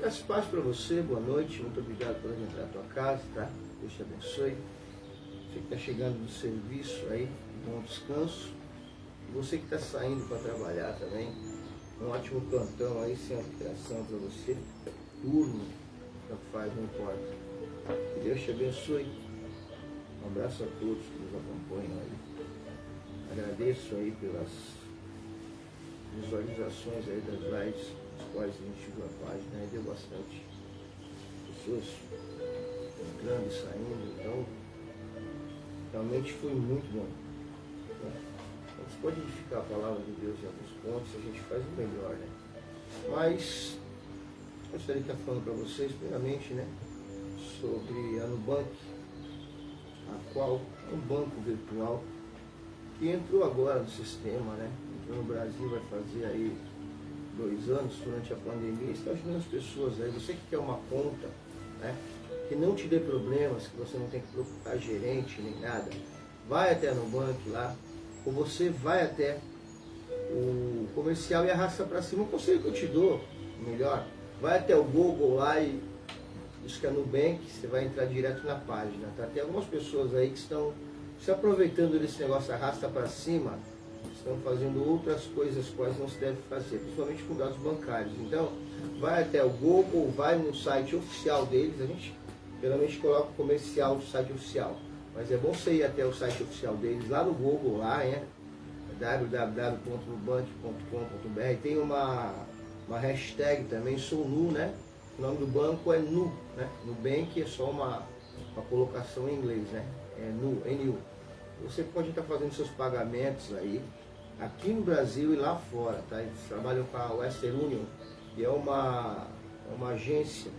Graças e paz para você, boa noite, muito obrigado por entrar na tua casa, tá? Deus te abençoe. Você que está chegando do serviço aí, bom descanso. E você que está saindo para trabalhar também, um ótimo plantão aí, sem alteração para você. Turno, tanto faz, não importa. Que Deus te abençoe. Um abraço a todos que nos acompanham aí. Agradeço aí pelas visualizações aí das lives, as quais a gente viu a página e deu bastante pessoas entrando e saindo, então realmente foi muito bom. Né? A gente pode edificar a palavra de Deus em alguns pontos, a gente faz o melhor, né? Mas eu gostaria de estar falando para vocês, primeiramente, né, sobre a Nubank, a qual é um banco virtual que entrou agora no sistema, né? Entrou no Brasil, vai fazer aí 2 anos durante a pandemia, está ajudando as pessoas aí. Você que quer uma conta, né, que não te dê problemas, que você não tem que procurar gerente nem nada, vai até a Nubank lá, ou você vai até o comercial e arrasta para cima. O conselho que eu te dou, melhor, vai até o Google lá e busca Nubank, você vai entrar direto na página, tá? Tem algumas pessoas aí que estão se aproveitando desse negócio arrasta para cima, estão fazendo outras coisas quais não se deve fazer, principalmente com dados bancários. Então, vai até o Google, vai no site oficial deles, a gente geralmente coloca o comercial do site oficial, mas é bom você ir até o site oficial deles, lá no Google, lá é www.nubank.com.br, tem uma hashtag também, sou Nu, né? O nome do banco é Nu, né? Nubank é só uma colocação em inglês, né? É Nu, NU. Você pode estar fazendo seus pagamentos aí, aqui no Brasil e lá fora, tá? Eles trabalham com a Western Union, que é uma agência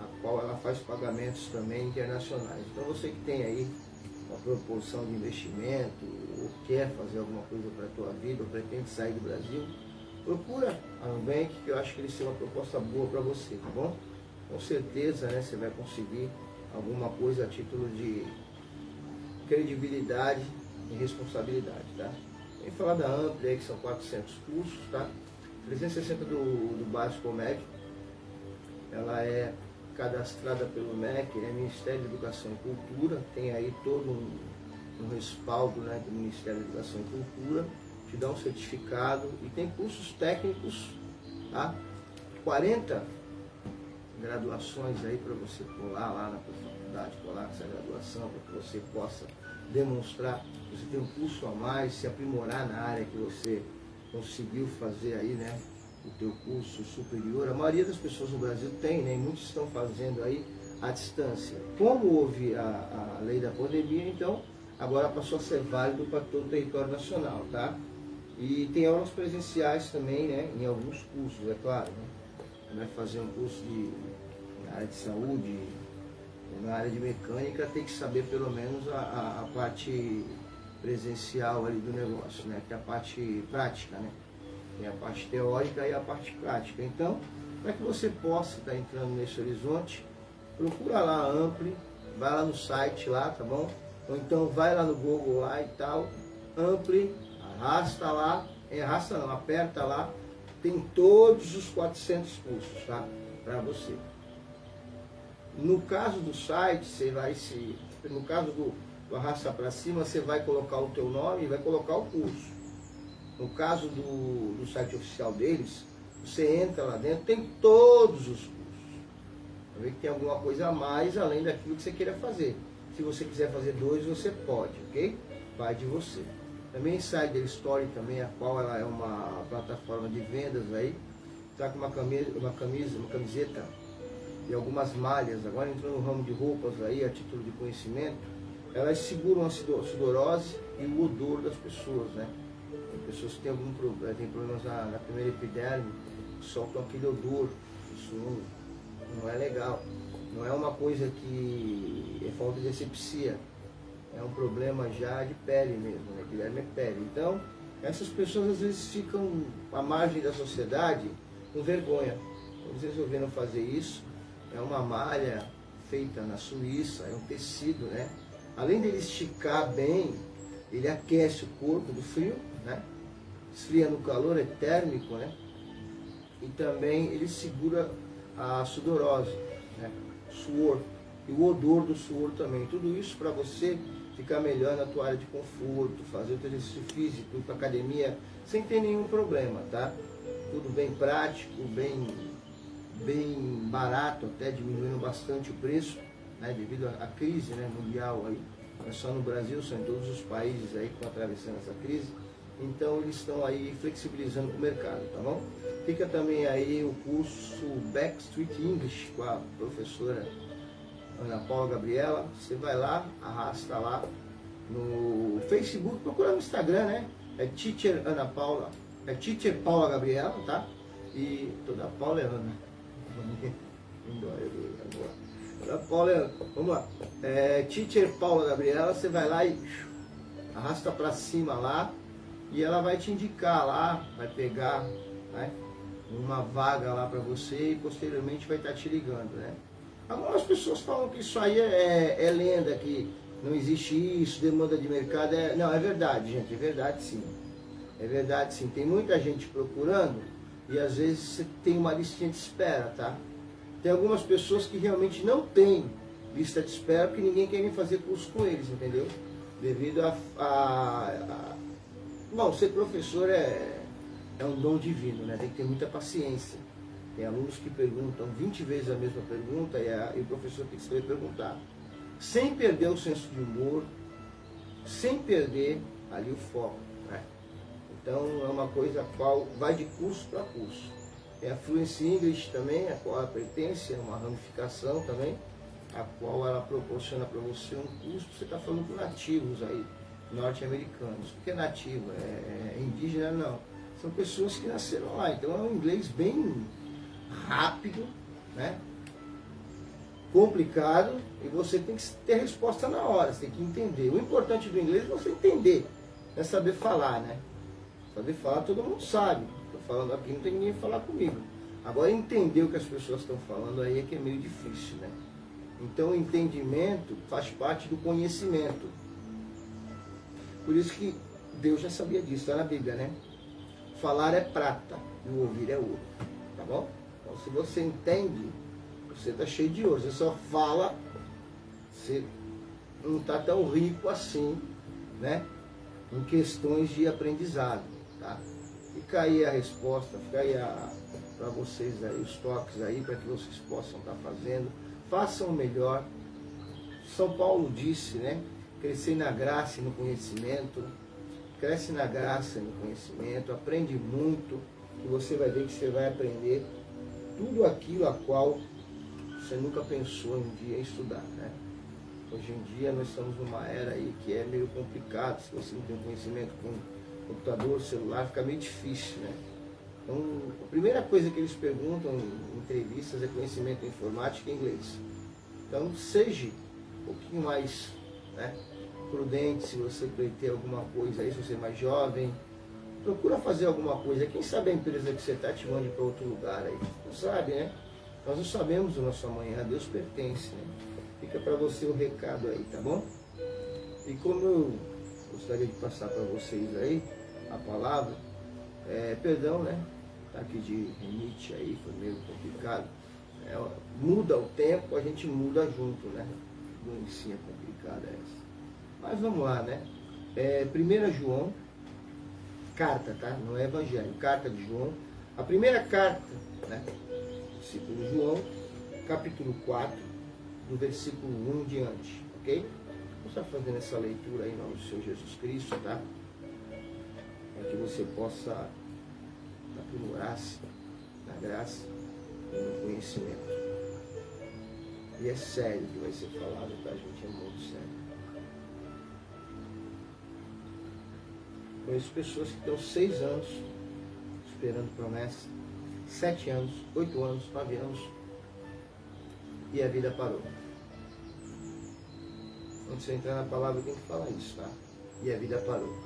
a qual ela faz pagamentos também internacionais. Então você que tem aí uma proporção de investimento, ou quer fazer alguma coisa para a tua vida, ou pretende sair do Brasil, procura a Nubank, que eu acho que eles têm uma proposta boa para você, tá bom? Com certeza, né, você vai conseguir alguma coisa a título de credibilidade e responsabilidade, tá? Vem falar da Ampli aí, que são 400 cursos, tá? 360 do básico ao médio. Ela é cadastrada pelo MEC, né, Ministério da Educação e Cultura, tem aí todo um respaldo, né, do Ministério da Educação e Cultura, te dá um certificado e tem cursos técnicos, tá? 40 graduações aí para você pular lá na tua faculdade, pular essa graduação, para que você possa demonstrar que você tem um curso a mais, se aprimorar na área que você conseguiu fazer aí, né, o teu curso superior. A maioria das pessoas no Brasil tem, né, e muitos estão fazendo aí à distância. Como houve a lei da pandemia, então agora passou a ser válido para todo o território nacional, tá? E tem aulas presenciais também, né, em alguns cursos, é claro, né? Vai fazer um curso na área de saúde, na área de mecânica, tem que saber pelo menos a parte presencial ali do negócio, né? Que é a parte prática, né? Tem a parte teórica e a parte prática. Então, para que você possa estar entrando nesse horizonte, procura lá a Ampli, vai lá no site lá, tá bom? Ou então vai lá no Google lá e tal, Ampli, arrasta lá, arrasta não, aperta lá, tem todos os 400 cursos, tá? Para você. No caso do site, você vai no caso do arrasta para cima, você vai colocar o teu nome e vai colocar o curso. No caso do site oficial deles, você entra lá dentro, tem todos os cursos. Para ver que tem alguma coisa a mais além daquilo que você queira fazer. Se você quiser fazer 2, você pode, ok? Vai de você. Também Insider Story também, a qual ela é uma plataforma de vendas aí, está com uma camiseta e algumas malhas, agora entrou no ramo de roupas aí, a título de conhecimento, elas seguram a sudorose e o odor das pessoas, né? Tem pessoas que têm algum problema, tem problemas na primeira epiderme, soltam aquele odor, isso não é legal, não é uma coisa que é falta de asepsia, é um problema já de pele mesmo, né? Epiderme é pele. Então, essas pessoas às vezes ficam à margem da sociedade com vergonha. Eles resolveram fazer isso. É uma malha feita na Suíça, é um tecido, né? Além dele esticar bem, ele aquece o corpo do frio, né? Esfria no calor, é térmico, né? E também ele segura a sudorose, né? Suor, e o odor do suor também. Tudo isso para você ficar melhor na tua área de conforto, fazer o teu exercício físico, ir para academia, sem ter nenhum problema, tá? Tudo bem prático, bem barato, até diminuindo bastante o preço, né? Devido à crise, né, mundial aí. Não é só no Brasil, são em todos os países aí que estão atravessando essa crise. Então eles estão aí flexibilizando o mercado, tá bom? Fica também aí o curso Backstreet English com a professora Ana Paula Gabriela. Você vai lá, arrasta lá no Facebook, procura no Instagram, né? É Teacher Ana Paula, é Teacher Paula Gabriela, tá? E toda Paula é Ana. Ana Paula é Ana. Vamos lá. É Teacher Paula Gabriela, você vai lá e arrasta pra cima lá e ela vai te indicar lá, vai pegar, né, uma vaga lá para você e posteriormente vai estar te ligando, né? Algumas pessoas falam que isso aí é lenda, que não existe isso, demanda de mercado. Não, é verdade, gente, é verdade sim. É verdade sim. Tem muita gente procurando e às vezes você tem uma listinha de espera, tá? Tem algumas pessoas que realmente não têm lista de espera porque ninguém quer vir fazer curso com eles, entendeu? Devido Bom, ser professor é um dom divino, né? Tem que ter muita paciência. Tem alunos que perguntam 20 vezes a mesma pergunta e o professor tem que saber perguntar. Sem perder o senso de humor, sem perder ali o foco, né? Então é uma coisa a qual vai de curso para curso. Tem a Fluency English também, a qual ela pertence, é uma ramificação também, a qual ela proporciona para você um curso que você está falando com nativos aí, norte-americanos. O que é nativo? É indígena? Não. São pessoas que nasceram lá. Então é um inglês bem rápido, né? Complicado, e você tem que ter resposta na hora, você tem que entender. O importante do inglês é você entender, não é saber falar, né? Saber falar todo mundo sabe. Estou falando aqui, não tem ninguém falar comigo. Agora entender o que as pessoas estão falando aí é que é meio difícil, né? Então o entendimento faz parte do conhecimento. Por isso que Deus já sabia disso, está na Bíblia, né? Falar é prata e o ouvir é ouro, tá bom? Então se você entende, você está cheio de ouro. Você só fala, você não está tão rico assim, né? Em questões de aprendizado, tá? Fica aí a resposta, fica aí para vocês aí, os toques aí, para que vocês possam estar fazendo. Façam o melhor. São Paulo disse, né? Crescer na graça e no conhecimento. Cresce na graça e no conhecimento. Aprende muito. E você vai ver que você vai aprender tudo aquilo a qual você nunca pensou um dia em estudar, né? Hoje em dia nós estamos numa era aí que é meio complicado. Se você não tem conhecimento com computador, celular, fica meio difícil, né? Então, a primeira coisa que eles perguntam em entrevistas é conhecimento em informática e inglês. Então, seja um pouquinho mais, né, prudente se você pretende alguma coisa aí, se você é mais jovem. Procura fazer alguma coisa. Quem sabe a empresa que você está te mande para outro lugar aí? Não sabe, né? Nós não sabemos o nosso amanhã, a Deus pertence, né? Fica para você o recado aí, tá bom? E como eu gostaria de passar para vocês aí a palavra, perdão, né? Tá aqui de rinite aí, foi meio complicado. Muda o tempo, a gente muda junto, né? Doencinha complicada essa. Mas vamos lá, né? 1 João, carta, tá? Não é evangelho, carta de João. A primeira carta, né? Discípulo João, capítulo 4, do versículo 1 em diante, ok? Vamos estar fazendo essa leitura aí em nome do Senhor Jesus Cristo, tá? Para que você possa aprimorar-se na graça e no conhecimento. E é sério que vai ser falado, tá, gente? É muito sério. Conheço pessoas que estão 6 anos esperando promessa, 7 anos, 8 anos, 9 anos, e a vida parou. Quando você entrar na palavra, tem que falar isso, tá? E a vida parou.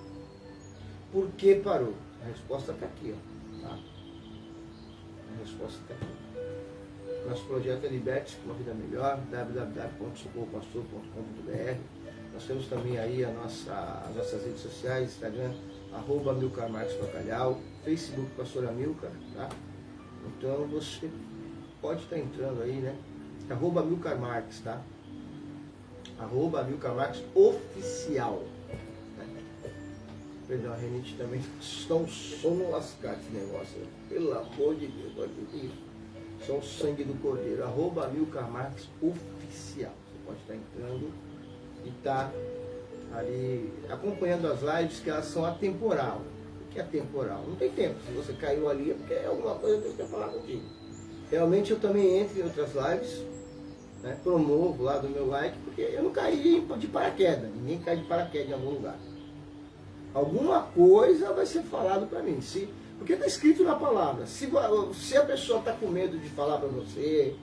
Por que parou? A resposta está aqui, ó, tá? A resposta está aqui. Nosso projeto é Liberte uma Vida Melhor, www.socorropastor.com.br. Nós temos também aí as nossas redes sociais, Instagram, @milcarmarcosbacalhau, Facebook Pastor Amilcar, tá? Então você pode estar entrando aí, né? Arroba Amilcar Marques, tá? Arroba Amilcar Marques Oficial. Né? Perdão, a Renite também está um sono lascado esse negócio. Né? Pelo amor de Deus, olha isso. Só o sangue do cordeiro. Arroba Amilcar Marques Oficial. Você pode estar entrando e tá ali acompanhando as lives, que elas são atemporal. O que é atemporal? Não tem tempo. Se você caiu ali é porque é alguma coisa que eu quero falar contigo. Realmente eu também entro em outras lives, né, promovo lá do meu like, porque eu não caí de paraquedas. Ninguém cai de paraquedas em algum lugar. Alguma coisa vai ser falado para mim. Porque está escrito na palavra. Se a pessoa está com medo de falar para você,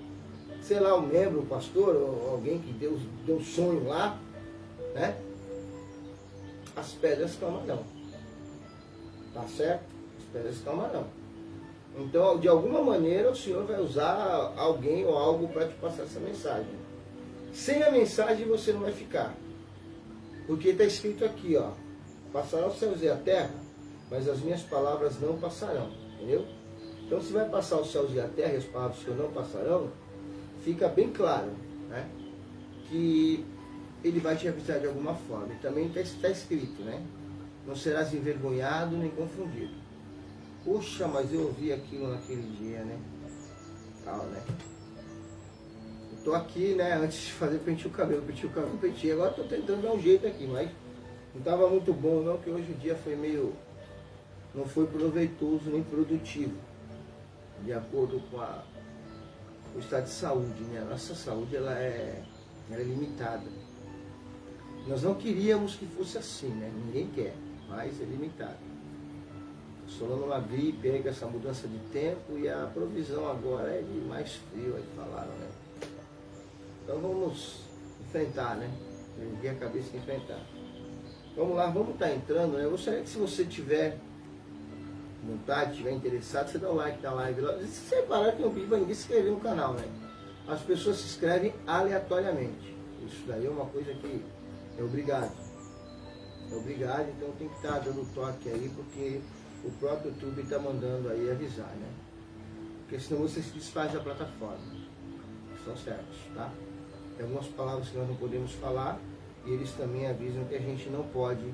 sei lá, o membro, o pastor, ou alguém que deu um sonho lá, né? As pedras clamarão. Tá certo? As pedras clamarão. Então, de alguma maneira, o Senhor vai usar alguém ou algo para te passar essa mensagem. Sem a mensagem você não vai ficar. Porque está escrito aqui, ó. Passarão os céus e a terra, mas as minhas palavras não passarão. Entendeu? Então, se vai passar os céus e a terra e as palavras que não passarão, fica bem claro, né, que ele vai te avisar de alguma forma. E também está escrito, né? Não serás envergonhado nem confundido. Poxa, mas eu ouvi aquilo naquele dia, né? Tal, né? Eu tô aqui, né? Antes de fazer pentei o cabelo. Agora tô tentando dar um jeito aqui, mas não tava muito bom não, que hoje o dia foi meio... Não foi proveitoso nem produtivo. De acordo com o estado de saúde, né? A nossa saúde, ela é limitada. Nós não queríamos que fosse assim, né? Ninguém quer, mas é limitado. Solando uma gripe, pega essa mudança de tempo e a provisão agora é de mais frio, aí falaram, né? Então vamos enfrentar, né? Erguer a cabeça e enfrentar. Vamos lá, vamos estar entrando, né? Eu gostaria que, se você tiver vontade, tiver interessado, você dá o like na live. Se você reparar que eu não pedi para ninguém se inscrever no canal, né? As pessoas se inscrevem aleatoriamente. Isso daí é uma coisa que é obrigado. É obrigado, então tem que estar dando toque aí, porque o próprio YouTube está mandando aí avisar, né? Porque senão você se desfaz da plataforma. São certos, tá? Tem algumas palavras que nós não podemos falar e eles também avisam que a gente não pode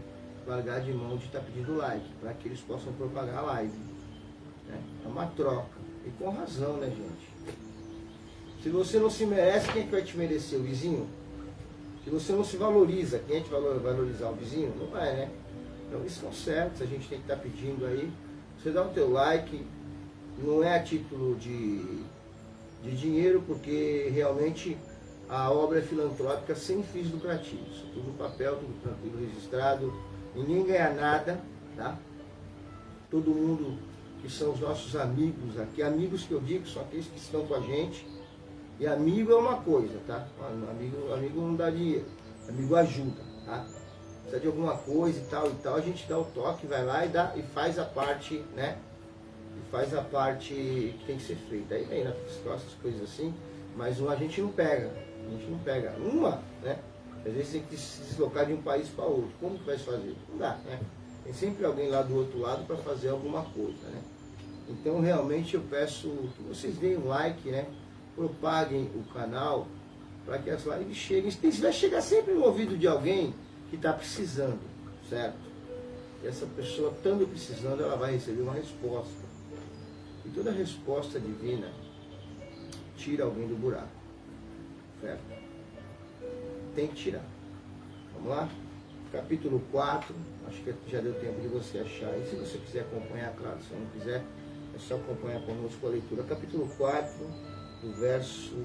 largar de mão de estar pedindo like, para que eles possam propagar a live. Né? É uma troca. E com razão, né, gente? Se você não se merece, quem é que vai te merecer? O vizinho? Se você não se valoriza, quem é que vai valorizar? O vizinho? Não vai, né? Então eles são certos, a gente tem que estar pedindo aí. Você dá o teu like, não é a título de dinheiro, porque realmente a obra é filantrópica sem fins lucrativos. Tudo no papel, tudo tranquilo, registrado, ninguém ganha nada, tá? Todo mundo que são os nossos amigos aqui, amigos que eu digo são aqueles que estão com a gente. E amigo é uma coisa, tá? Amigo não dá dinheiro, amigo ajuda, tá? Precisa de alguma coisa e tal, a gente dá o toque, vai lá e faz a parte, né? E faz a parte que tem que ser feita. Aí vem nas costas, coisas assim, mas a gente não pega, né? Às vezes tem que se deslocar de um país para outro. Como que vai fazer? Não dá, né? Tem sempre alguém lá do outro lado para fazer alguma coisa, né? Então realmente eu peço que vocês deem um like, né? Propaguem o canal para que as lives cheguem. Isso vai chegar sempre no ouvido de alguém que está precisando, certo? E essa pessoa, estando precisando, ela vai receber uma resposta. E toda resposta divina tira alguém do buraco, certo? Tem que tirar. Vamos lá? Capítulo 4, acho que já deu tempo de você achar. E se você quiser acompanhar, claro, se não quiser, é só acompanhar conosco a leitura. Capítulo 4, do verso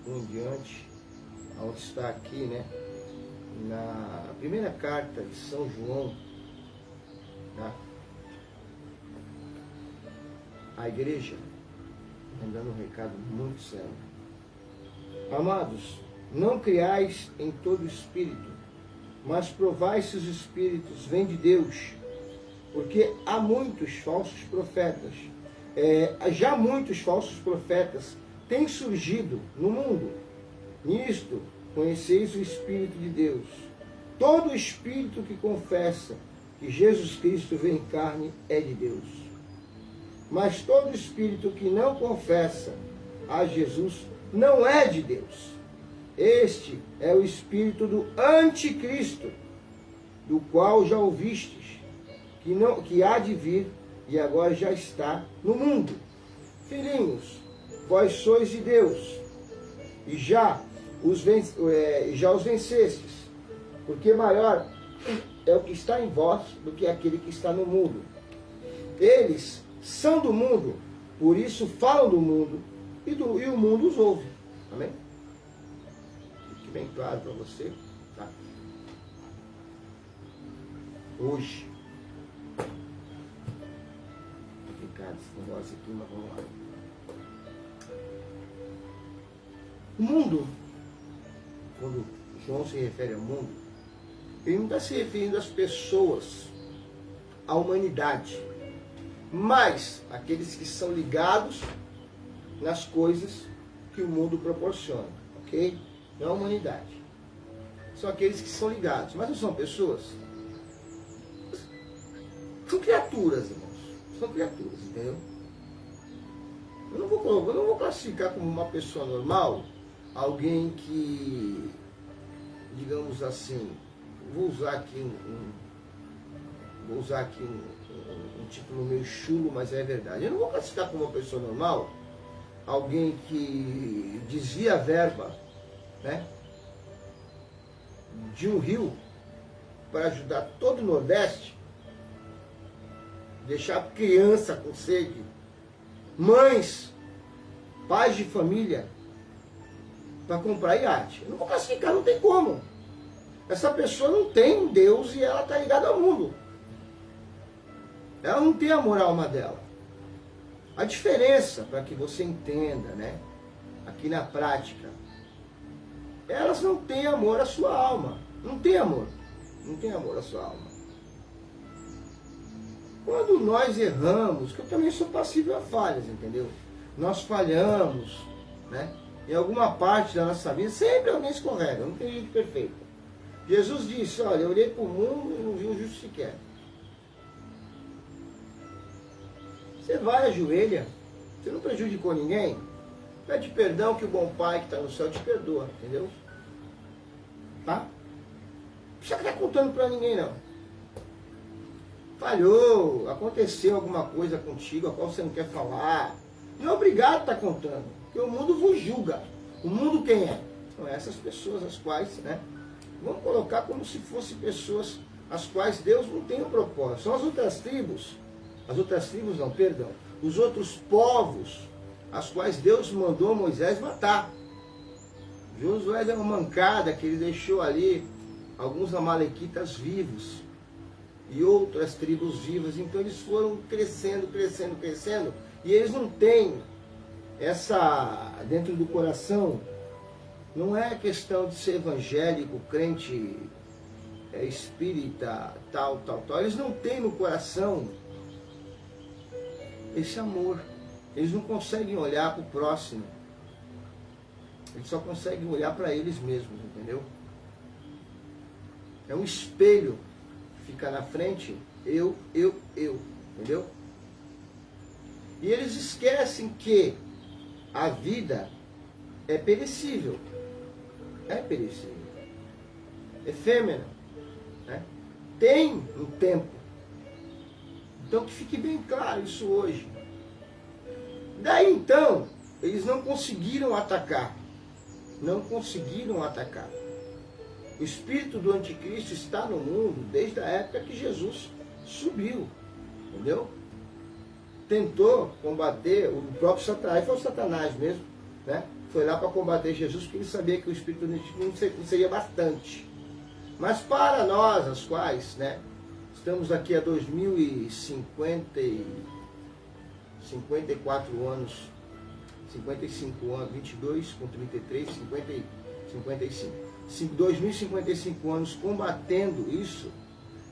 1 em diante, onde está aqui, né? Na primeira carta de São João, tá? A igreja, mandando um recado muito sério. Amados, não criais em todo espírito, mas provai se os espíritos vêm de Deus, porque há muitos falsos profetas. Já muitos falsos profetas têm surgido no mundo. Nisto conheceis o Espírito de Deus. Todo espírito que confessa que Jesus Cristo veio em carne é de Deus. Mas todo espírito que não confessa a Jesus não é de Deus. Este é o espírito do anticristo, do qual já ouvistes, que há de vir e agora já está no mundo. Filhinhos, vós sois de Deus, e já os vencestes, porque maior é o que está em vós do que aquele que está no mundo. Eles são do mundo, por isso falam do mundo, e o mundo os ouve. Amém? Fique bem claro para você. Tá? Hoje, complicado esse negócio aqui, mas vamos lá. O mundo, quando João se refere ao mundo, ele não está se referindo às pessoas, à humanidade, mas aqueles que são ligados nas coisas que o mundo proporciona, ok? Não é a humanidade. São aqueles que são ligados, mas não são pessoas. São criaturas, irmãos. São criaturas, entendeu? Eu não vou classificar como uma pessoa normal alguém que, digamos assim, vou usar aqui um título meio chulo, mas é verdade. Eu não vou classificar como uma pessoa normal alguém que desvia a verba, né, de um rio para ajudar todo o Nordeste, deixar criança com sede, mães, pais de família, para comprar iate. Eu não vou classificar, não tem como. Essa pessoa não tem Deus e ela está ligada ao mundo. Ela não tem amor à alma dela. A diferença, para que você entenda, né, aqui na prática, elas não têm amor à sua alma. Não tem amor. Não tem amor à sua alma. Quando nós erramos, que eu também sou passível a falhas, entendeu? Nós falhamos, né? Em alguma parte da nossa vida, sempre alguém escorrega, não tem gente perfeito. Jesus disse, olha, eu olhei para o mundo e não vi um justo sequer. Você vai, ajoelha, você não prejudicou ninguém, pede perdão que o bom Pai que está no céu te perdoa, entendeu? Tá? Não precisa ficar contando para ninguém, não. Falhou, aconteceu alguma coisa contigo a qual você não quer falar. Não é obrigado a estar contando, porque o mundo vos julga. O mundo quem é? São essas pessoas as quais, né? Vamos colocar como se fossem pessoas as quais Deus não tem um propósito. São as outras tribos não, perdão. Os outros povos, as quais Deus mandou Moisés matar. Josué deu uma mancada que ele deixou ali alguns amalequitas vivos e outras tribos vivas. Então eles foram crescendo, e eles não têm essa, dentro do coração, não é questão de ser evangélico, crente, espírita, tal. Eles não têm no coração esse amor. Eles não conseguem olhar para o próximo. Eles só conseguem olhar para eles mesmos, entendeu? É um espelho que fica na frente, eu, entendeu? E eles esquecem que a vida é perecível. É perecível. Efêmera. Né? Tem um tempo. Então que fique bem claro isso hoje. Daí então, eles não conseguiram atacar. Não conseguiram atacar. O espírito do anticristo está no mundo desde a época que Jesus subiu. Entendeu? Tentou combater o próprio Satanás, foi o Satanás mesmo, né? Foi lá para combater Jesus, porque ele sabia que o espírito do anticristo não seria bastante. Mas para nós, as quais, né, estamos aqui há 54 anos, 55 anos, 22 com 33, 55. 2055 anos combatendo isso,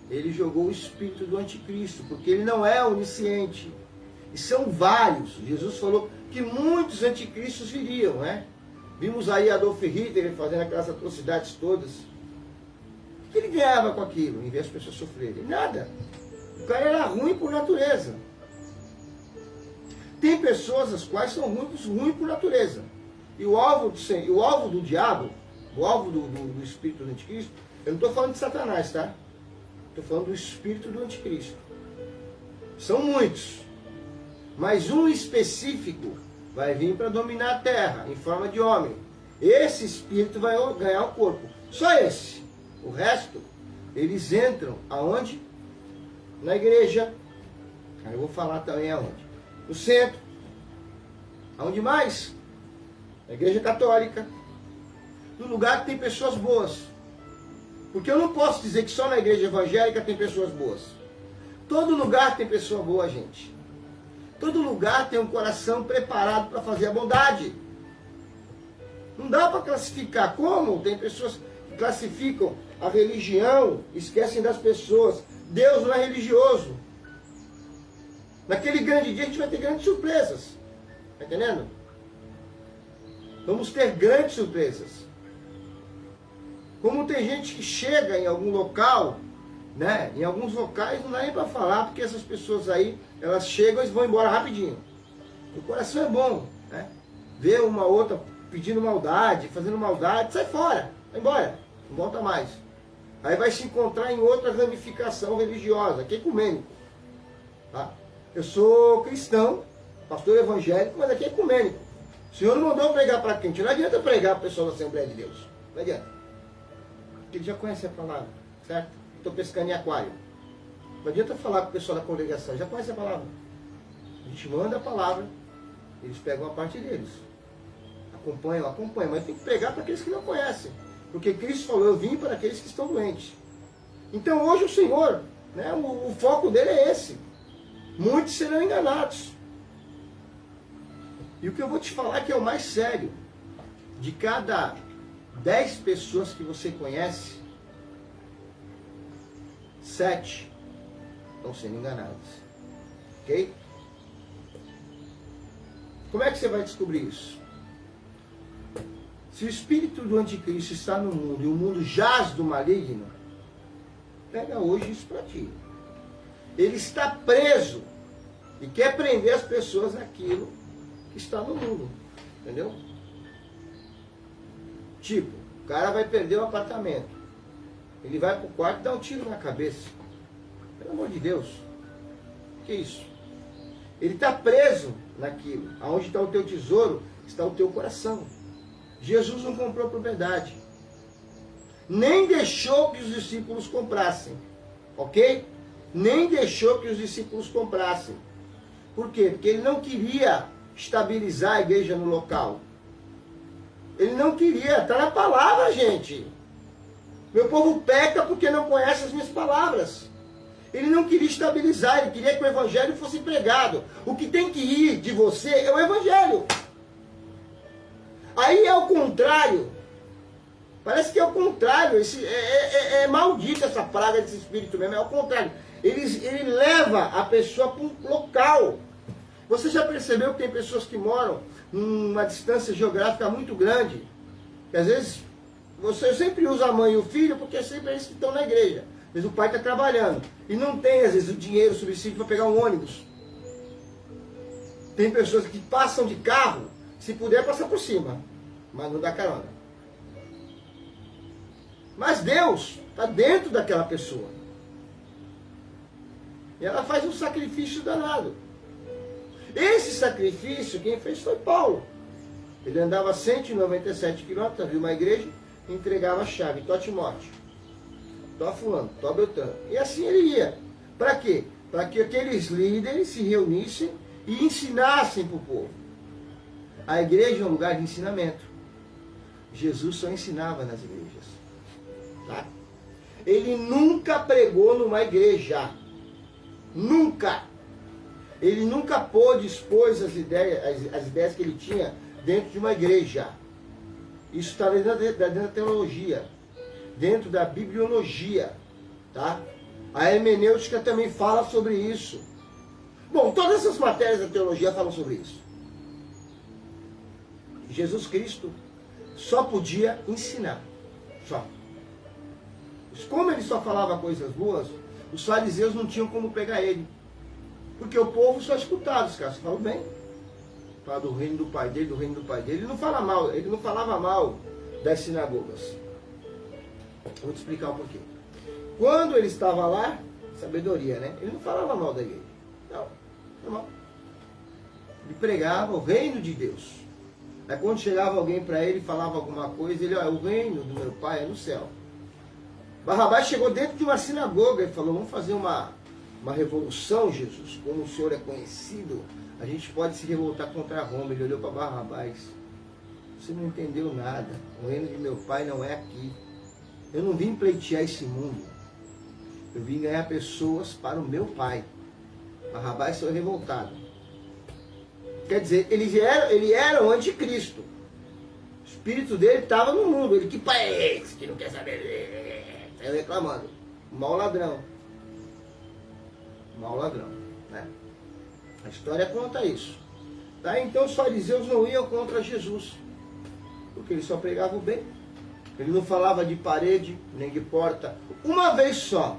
ele jogou o espírito do anticristo, porque ele não é onisciente. E são vários. Jesus falou que muitos anticristos viriam, né? Vimos aí Adolf Hitler fazendo aquelas atrocidades todas. O que ele ganhava com aquilo, em vez das pessoas sofrerem? Nada. O cara era ruim por natureza. Tem pessoas as quais são ruins por natureza. E o alvo do diabo, o alvo do espírito do anticristo, eu não estou falando de Satanás, tá? Estou falando do espírito do anticristo. São muitos. Mas um específico vai vir para dominar a terra, em forma de homem. Esse espírito vai ganhar o corpo. Só esse. O resto, eles entram aonde? Na igreja. Aí eu vou falar também aonde. No centro. Aonde mais? Na igreja católica. No lugar que tem pessoas boas. Porque eu não posso dizer que só na igreja evangélica tem pessoas boas. Todo lugar tem pessoa boa, gente. Todo lugar tem um coração preparado para fazer a bondade. Não dá para classificar. Como? Tem pessoas que classificam a religião, esquecem das pessoas. Deus não é religioso. Naquele grande dia a gente vai ter grandes surpresas. Está entendendo? Vamos ter grandes surpresas. Como tem gente que chega em algum local, né? Em alguns locais não dá nem para falar, porque essas pessoas aí, elas chegam e vão embora rapidinho. O coração é bom, né? Ver uma outra pedindo maldade, fazendo maldade, sai fora, vai embora, não volta mais. Aí vai se encontrar em outra ramificação religiosa, que é ecumênico. Tá? Eu sou cristão, pastor evangélico, mas aqui é ecumênico. O Senhor não mandou pregar para quem? Não adianta pregar para o pessoal da Assembleia de Deus. Não adianta. Porque ele já conhece a palavra, certo? Estou pescando em aquário. Não adianta falar com o pessoal da congregação, já conhece a palavra. A gente manda a palavra, eles pegam a parte deles. Acompanham, mas tem que pregar para aqueles que não conhecem. Porque Cristo falou, eu vim para aqueles que estão doentes. Então hoje o Senhor, né, o foco dele é esse. Muitos serão enganados. E o que eu vou te falar que é o mais sério. De cada 10 pessoas que você conhece, 7 estão sendo enganadas. Ok? Como é que você vai descobrir isso? Se o espírito do anticristo está no mundo e o mundo jaz do maligno, pega hoje isso para ti. Ele está preso e quer prender as pessoas naquilo que está no mundo. Entendeu? Tipo, o cara vai perder o apartamento. Ele vai para o quarto e dá um tiro na cabeça. Pelo amor de Deus. Que isso? Ele está preso naquilo. Aonde está o teu tesouro, está o teu coração. Jesus não comprou propriedade. Nem deixou que os discípulos comprassem. Ok? Nem deixou que os discípulos comprassem. Por quê? Porque ele não queria estabilizar a igreja no local. Ele não queria. Está na palavra, gente. Meu povo peca porque não conhece as minhas palavras. Ele não queria estabilizar, ele queria que o evangelho fosse pregado. O que tem que ir de você é o evangelho. Aí é o contrário. Parece que é o contrário. É maldita essa praga desse espírito mesmo. É o contrário. Ele leva a pessoa para um local. Você já percebeu que tem pessoas que moram numa distância geográfica muito grande? Que às vezes você sempre usa a mãe e o filho porque é sempre eles que estão na igreja. Mas o pai está trabalhando. E não tem, às vezes, o dinheiro, o subsídio para pegar um ônibus. Tem pessoas que passam de carro, se puder passar por cima, mas não dá carona. Mas Deus está dentro daquela pessoa. E ela faz um sacrifício danado. Esse sacrifício, quem fez foi Paulo. Ele andava 197 quilômetros, havia uma igreja, e entregava a chave. Tó Timóteo, Tó fulano, Tó Beltrano. E assim ele ia. Para quê? Para que aqueles líderes se reunissem e ensinassem para o povo. A igreja é um lugar de ensinamento. Jesus só ensinava nas igrejas. Tá? Ele nunca pregou numa igreja. Nunca. Ele nunca pôde expor as ideias que ele tinha dentro de uma igreja. Isso está dentro da teologia, dentro da bibliologia. Tá? A hermenêutica também fala sobre isso. Bom, todas essas matérias da teologia falam sobre isso. Jesus Cristo só podia ensinar. Só. Como ele só falava coisas boas, os fariseus não tinham como pegar ele. Porque o povo só escutava os caras. Falam bem, Fala do reino do pai dele, do reino do pai dele. Ele não falava mal das sinagogas. Vou te explicar o porquê. Quando ele estava lá, sabedoria, né? Ele não falava mal da igreja. Não. Ele pregava o reino de Deus. Aí quando chegava alguém para ele e falava alguma coisa, ele, o reino do meu pai é no céu. Barrabás chegou dentro de uma sinagoga e falou, vamos fazer uma revolução, Jesus. Como o Senhor é conhecido, a gente pode se revoltar contra Roma. Ele olhou para Barrabás. Você não entendeu nada. O reino de meu pai não é aqui. Eu não vim pleitear esse mundo. Eu vim ganhar pessoas para o meu pai. Barrabás foi revoltado. Quer dizer, ele era o anticristo. O espírito dele estava no mundo. Ele, que pai é esse que não quer saber? Saiu reclamando. Mau ladrão. Mau ladrão. Né? A história conta isso. Tá? Então os fariseus não iam contra Jesus. Porque ele só pregava o bem. Ele não falava de parede, nem de porta. Uma vez só,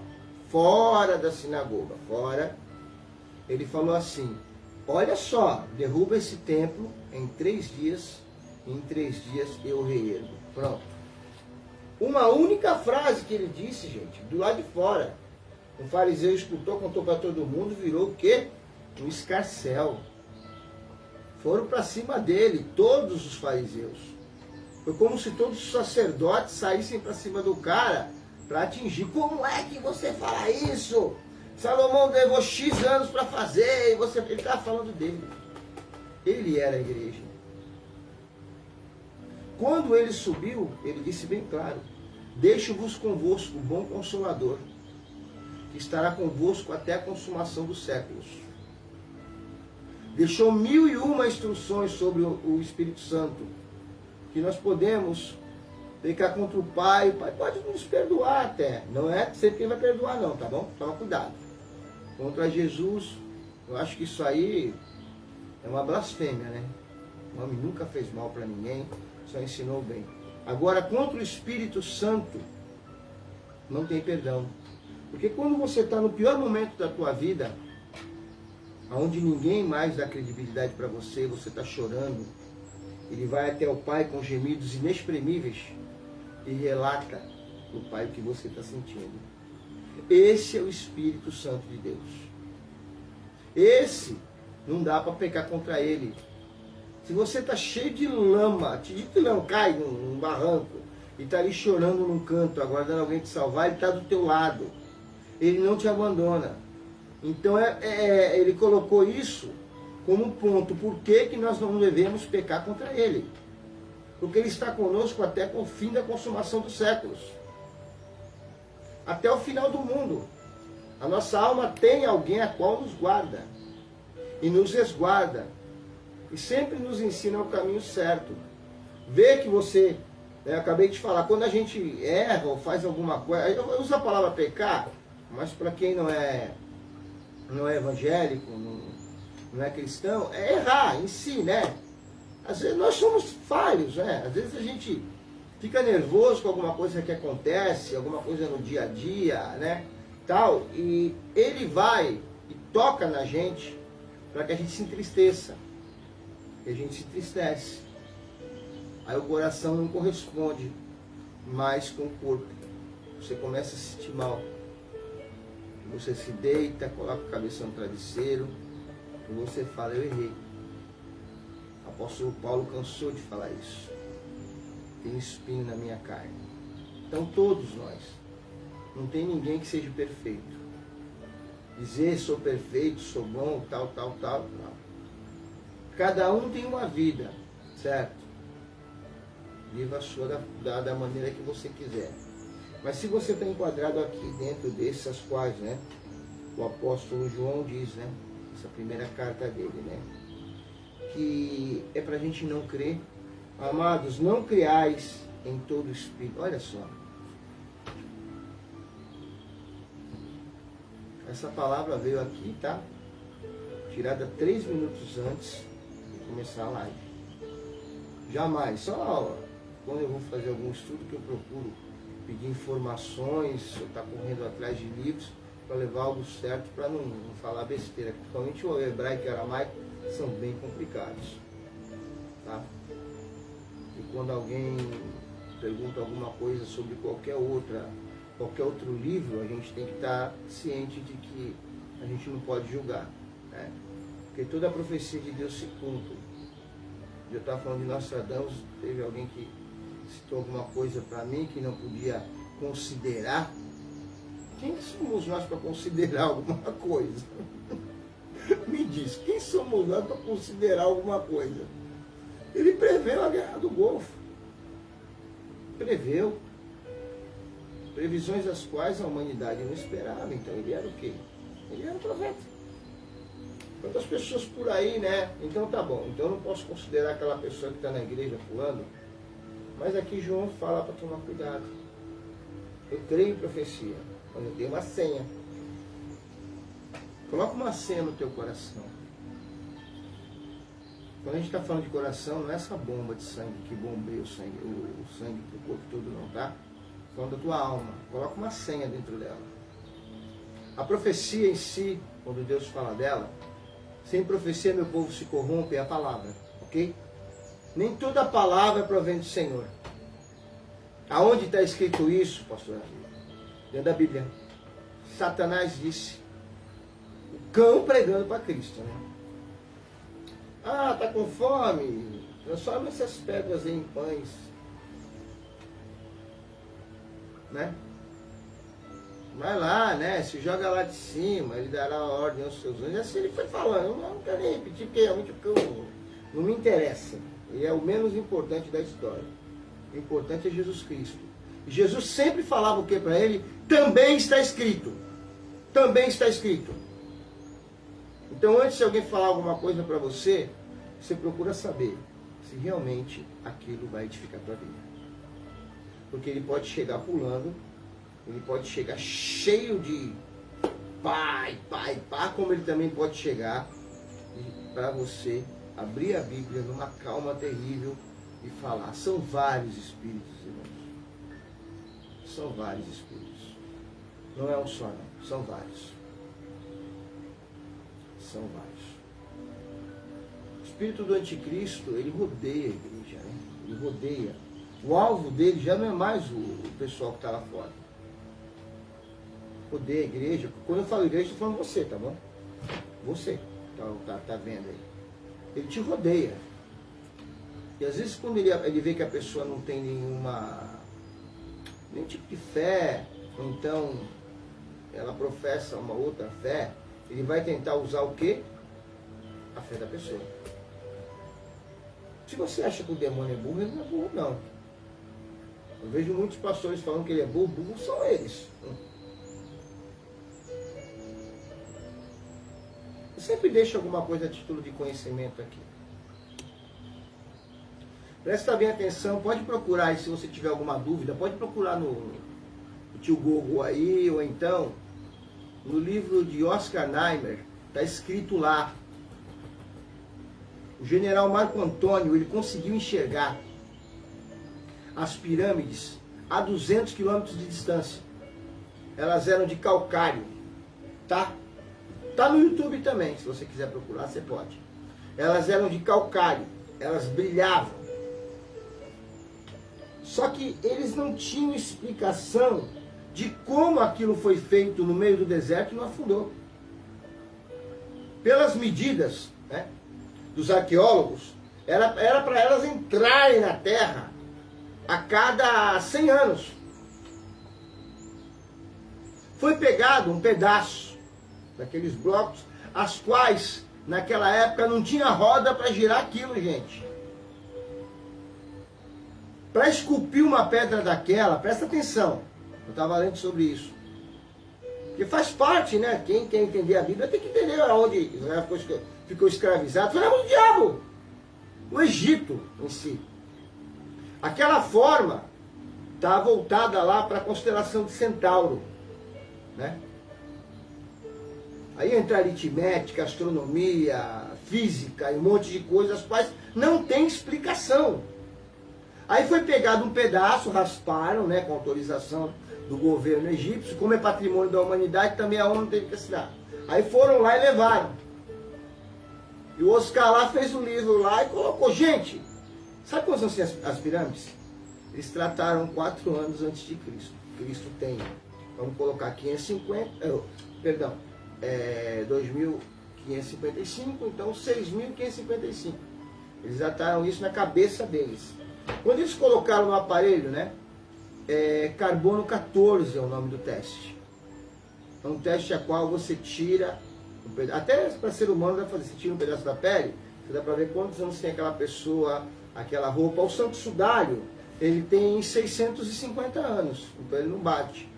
fora da sinagoga, fora, ele falou assim, olha só, derruba esse templo em 3 dias, e em 3 dias eu reergo. Pronto. Uma única frase que ele disse, gente, do lado de fora. Um fariseu escutou, contou para todo mundo, virou o quê? Um escarcéu. Foram para cima dele, todos os fariseus. Foi como se todos os sacerdotes saíssem para cima do cara para atingir. Como é que você fala isso? Salomão levou X anos para fazer e você... Ele estava falando dele. Ele era a igreja. Quando ele subiu, ele disse bem claro, deixo-vos convosco o bom Consolador, que estará convosco até a consumação dos séculos. Deixou 1001 instruções sobre o Espírito Santo, que nós podemos pecar contra o Pai. O Pai pode nos perdoar até. Não é sempre quem vai perdoar não, tá bom? Toma cuidado. Contra Jesus, eu acho que isso aí é uma blasfêmia, né? O homem nunca fez mal para ninguém, só ensinou bem. Agora, contra o Espírito Santo, não tem perdão. Porque quando você está no pior momento da tua vida, onde ninguém mais dá credibilidade para você, você está chorando, ele vai até o Pai com gemidos inexprimíveis e relata o Pai o que você está sentindo. Esse é o Espírito Santo de Deus. Esse não dá para pecar contra ele. Se você está cheio de lama, de lama, cai num barranco e está ali chorando num canto, aguardando alguém te salvar, ele está do teu lado. Ele não te abandona. Então ele colocou isso como um ponto. Por que nós não devemos pecar contra ele? Porque ele está conosco até com o fim da consumação dos séculos. Até o final do mundo. A nossa alma tem alguém a qual nos guarda. E nos resguarda. E sempre nos ensina o caminho certo. Vê que você... eu acabei de falar, quando a gente erra ou faz alguma coisa... Eu uso a palavra pecar, mas para quem não é evangélico, não é cristão, é errar em si, né? Às vezes nós somos falhos, né? Às vezes a gente fica nervoso com alguma coisa que acontece, alguma coisa no dia a dia, né? Tal, e ele vai e toca na gente para que a gente se entristeça. E a gente se entristece. Aí o coração não corresponde mais com o corpo. Você começa a se sentir mal. Você se deita, coloca a cabeça no travesseiro e você fala, eu errei. O apóstolo Paulo cansou de falar isso. Tem espinho na minha carne. Então todos nós. Não tem ninguém que seja perfeito. Dizer sou perfeito, sou bom, tal. Não. Cada um tem uma vida, certo? Viva a sua da maneira que você quiser. Mas se você está enquadrado aqui dentro dessas quais, né? O apóstolo João diz, né? Essa primeira carta dele, né? Que é para a gente não crer. Amados, não creais em todo espírito. Olha só. Essa palavra veio aqui, tá? Tirada 3 minutos antes de começar a live. Jamais, só quando eu vou fazer algum estudo que eu procuro pedir informações, ou estar correndo atrás de livros para levar algo certo, para não falar besteira. Principalmente o hebraico e o aramaico são bem complicados. tá? E quando alguém pergunta alguma coisa sobre qualquer outro livro, a gente tem que estar ciente de que a gente não pode julgar, né? Porque toda a profecia de Deus se cumpre. Eu estava falando de Nostradamus, teve alguém que citou alguma coisa para mim que não podia considerar. Quem somos nós para considerar alguma coisa? Me diz, quem somos nós para considerar alguma coisa? Ele preveu a guerra do Golfo. Preveu. Previsões as quais a humanidade não esperava. Então ele era o quê? Ele era um profeta. Quantas pessoas por aí, né? Então tá bom. Então eu não posso considerar aquela pessoa que está na igreja pulando. Mas aqui João fala para tomar cuidado. Eu creio em profecia, mas eu tenho uma senha. Coloca uma senha no teu coração. Quando a gente está falando de coração, não é essa bomba de sangue que bombeia o sangue para o corpo todo, não, tá? Falando da tua alma. Coloca uma senha dentro dela. A profecia em si, quando Deus fala dela, sem profecia meu povo se corrompe, é a palavra, ok? Nem toda palavra provém do Senhor. Aonde está escrito isso, pastor Davi? Dentro da Bíblia. Satanás disse. O cão pregando para Cristo, né? Ah, tá com fome? Transforma essas pedras em pães. Né? Vai lá, né? Se joga lá de cima, ele dará a ordem aos seus anjos. Assim ele foi falando. Eu não quero nem repetir, porque realmente não me interessa. Ele é o menos importante da história. O importante é Jesus Cristo. E Jesus sempre falava o que para ele? Também está escrito. Também está escrito. Então, antes de alguém falar alguma coisa para você, você procura saber se realmente aquilo vai edificar a tua vida. Porque ele pode chegar pulando, ele pode chegar cheio de pá, como ele também pode chegar para você abrir a Bíblia numa calma terrível e falar. São vários espíritos, irmãos. São vários espíritos. Não é um só, não. São vários. São vários. O espírito do anticristo, ele rodeia a igreja, né? Ele rodeia. O alvo dele já não é mais o pessoal que está lá fora. Rodeia a igreja. Quando eu falo igreja, estou falando você, tá bom? Você tá vendo aí. Ele te rodeia. E às vezes quando ele vê que a pessoa não tem nenhum tipo de fé, ou então ela professa uma outra fé, ele vai tentar usar o quê? A fé da pessoa. Se você acha que o demônio é burro, ele não é burro, não. Eu vejo muitos pastores falando que ele é burro, burros são eles. Eu sempre deixo alguma coisa a título de conhecimento aqui. Presta bem atenção, pode procurar, e se você tiver alguma dúvida, pode procurar no tio Google aí, ou então no livro de Oscar Niemeyer, está escrito lá. O general Marco Antônio, ele conseguiu enxergar as pirâmides a 200 quilômetros de distância. Elas eram de calcário, tá? Tá no YouTube também, se você quiser procurar, você pode. Elas eram de calcário, elas brilhavam. Só que eles não tinham explicação de como aquilo foi feito no meio do deserto e não afundou. Pelas medidas, né, dos arqueólogos, era para elas entrarem na terra a cada 100 anos. Foi pegado um pedaço daqueles blocos, as quais naquela época não tinha roda para girar aquilo, gente. Para esculpir uma pedra daquela, presta atenção, eu estava lendo sobre isso. Porque faz parte, né? Quem quer entender a Bíblia tem que entender aonde Israel ficou escravizado. Foi na mão do diabo. O Egito em si. Aquela forma está voltada lá para a constelação de Centauro, né? Aí entra aritmética, astronomia, física e um monte de coisas, as quais não tem explicação. Aí foi pegado um pedaço, rasparam, né, com autorização do governo egípcio, como é patrimônio da humanidade, também a ONU teve que assinar. Aí foram lá e levaram. E o Oscar lá fez um livro lá e colocou, gente, Sabe quais são assim, as pirâmides? Eles trataram 4 anos antes de Cristo. Cristo tem, vamos colocar 2555, então 6.555. Eles trataram isso na cabeça deles. Quando eles colocaram no aparelho, né? Carbono 14 é o nome do teste. É um teste a qual você tira, até para ser humano dá pra fazer, você tira um pedaço da pele, você dá para ver quantos anos tem aquela pessoa, aquela roupa. O santo sudário, ele tem 650 anos, então ele não bate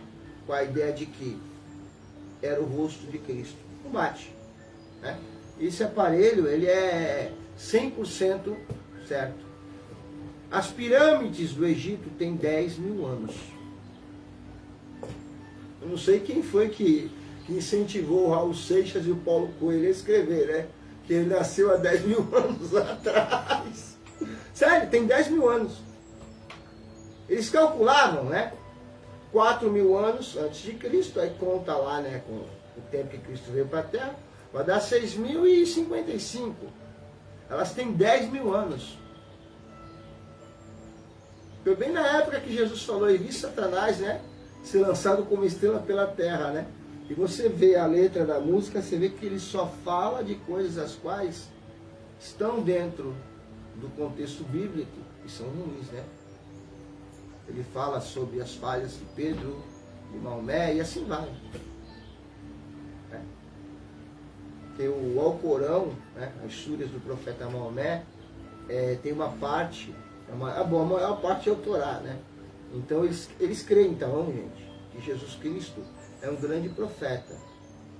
com a ideia de que era o rosto de Cristo. Não bate, né? Esse aparelho, ele é 100% certo. As pirâmides do Egito têm 10 mil anos. Eu não sei quem foi que incentivou o Raul Seixas e o Paulo Coelho a escrever, né? Que ele nasceu há 10 mil anos atrás. Sério, tem 10 mil anos. Eles calculavam, né? 4 mil anos antes de Cristo, aí conta lá, né? Com o tempo que Cristo veio para a Terra, vai dar 6.055. Elas têm 10 mil anos. Foi bem na época que Jesus falou, e vi Satanás, né? Ser lançado como estrela pela terra, né? E você vê a letra da música, você vê que ele só fala de coisas as quais estão dentro do contexto bíblico e são ruins, né? Ele fala sobre as falhas de Pedro, de Maomé e assim vai. Porque o Alcorão, né, as súrias do profeta Maomé, tem uma parte, a maior parte é o Torá, né? Então eles creem, então, gente, que Jesus Cristo é um grande profeta,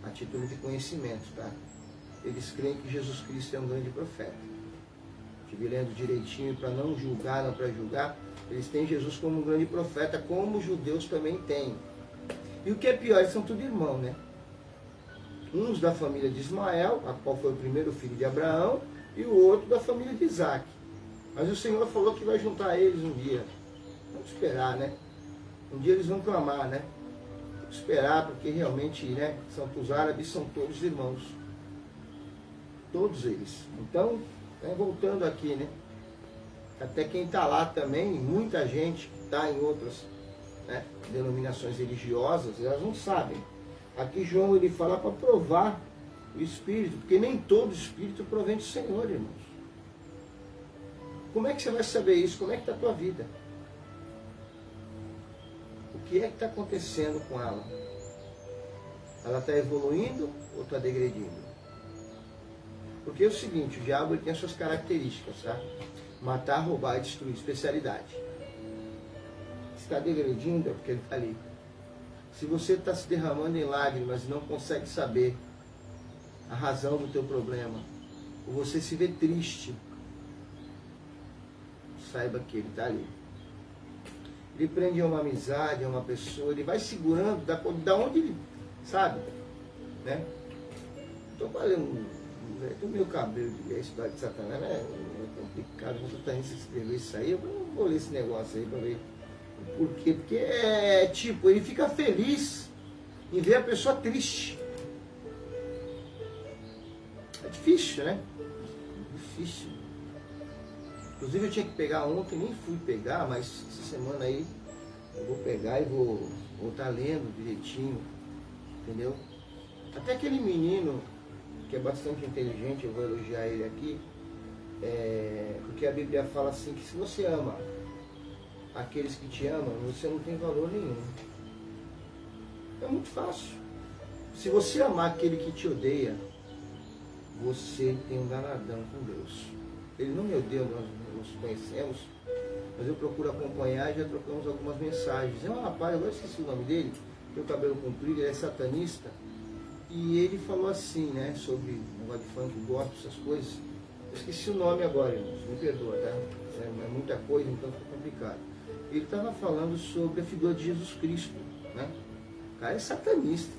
a título de conhecimento, tá? Eles creem que Jesus Cristo é um grande profeta. Estive lendo direitinho para não julgar, não para julgar. Eles têm Jesus como um grande profeta, como os judeus também têm. E o que é pior, eles são tudo irmãos, né? Uns da família de Ismael, a qual foi o primeiro filho de Abraão, e o outro da família de Isaac. Mas o Senhor falou que vai juntar eles um dia. Vamos esperar, né? Um dia eles vão clamar, né? Vamos esperar, porque realmente, né? Os árabes são todos irmãos. Todos eles. Então, voltando aqui, né? Até quem está lá também, muita gente que está em outras, né, denominações religiosas, elas não sabem. Aqui João ele fala para provar o Espírito, porque nem todo Espírito provém do Senhor, irmãos. Como é que você vai saber isso? Como é que está a tua vida? O que é que está acontecendo com ela? Ela está evoluindo ou está degredindo? Porque é o seguinte, o diabo ele tem as suas características, tá? Matar, roubar e destruir, especialidade. Se está degredindo é porque ele está ali. Se você está se derramando em lágrimas e não consegue saber a razão do teu problema, ou você se vê triste, saiba que ele está ali. Ele prende a uma amizade, a uma pessoa, ele vai segurando da onde ele, sabe? Né? Estou falando, do meu cabelo de história de Satanás, né? É complicado, o satanista escreveu isso aí, eu não vou ler esse negócio aí para ver por quê. Porque tipo, ele fica feliz em ver a pessoa triste. É difícil, né? Difícil. Inclusive eu tinha que pegar ontem, nem fui pegar, mas essa semana aí eu vou pegar e vou estar lendo direitinho, entendeu? Até aquele menino que é bastante inteligente, eu vou elogiar ele aqui, porque a Bíblia fala assim que se você ama aqueles que te amam, você não tem valor nenhum. É muito fácil. Se você amar aquele que te odeia, você tem um danadão com Deus. Ele não me odeia, nós nos conhecemos, mas eu procuro acompanhar e já trocamos algumas mensagens. É um rapaz, agora esqueci o nome dele, tem o cabelo comprido, ele é satanista, e ele falou assim, né, sobre negócio de funk, gospel, essas coisas. Eu esqueci o nome agora, irmãos, me perdoa, tá? É muita coisa, então fica complicado. Ele estava falando sobre a figura de Jesus Cristo, né? O cara é satanista.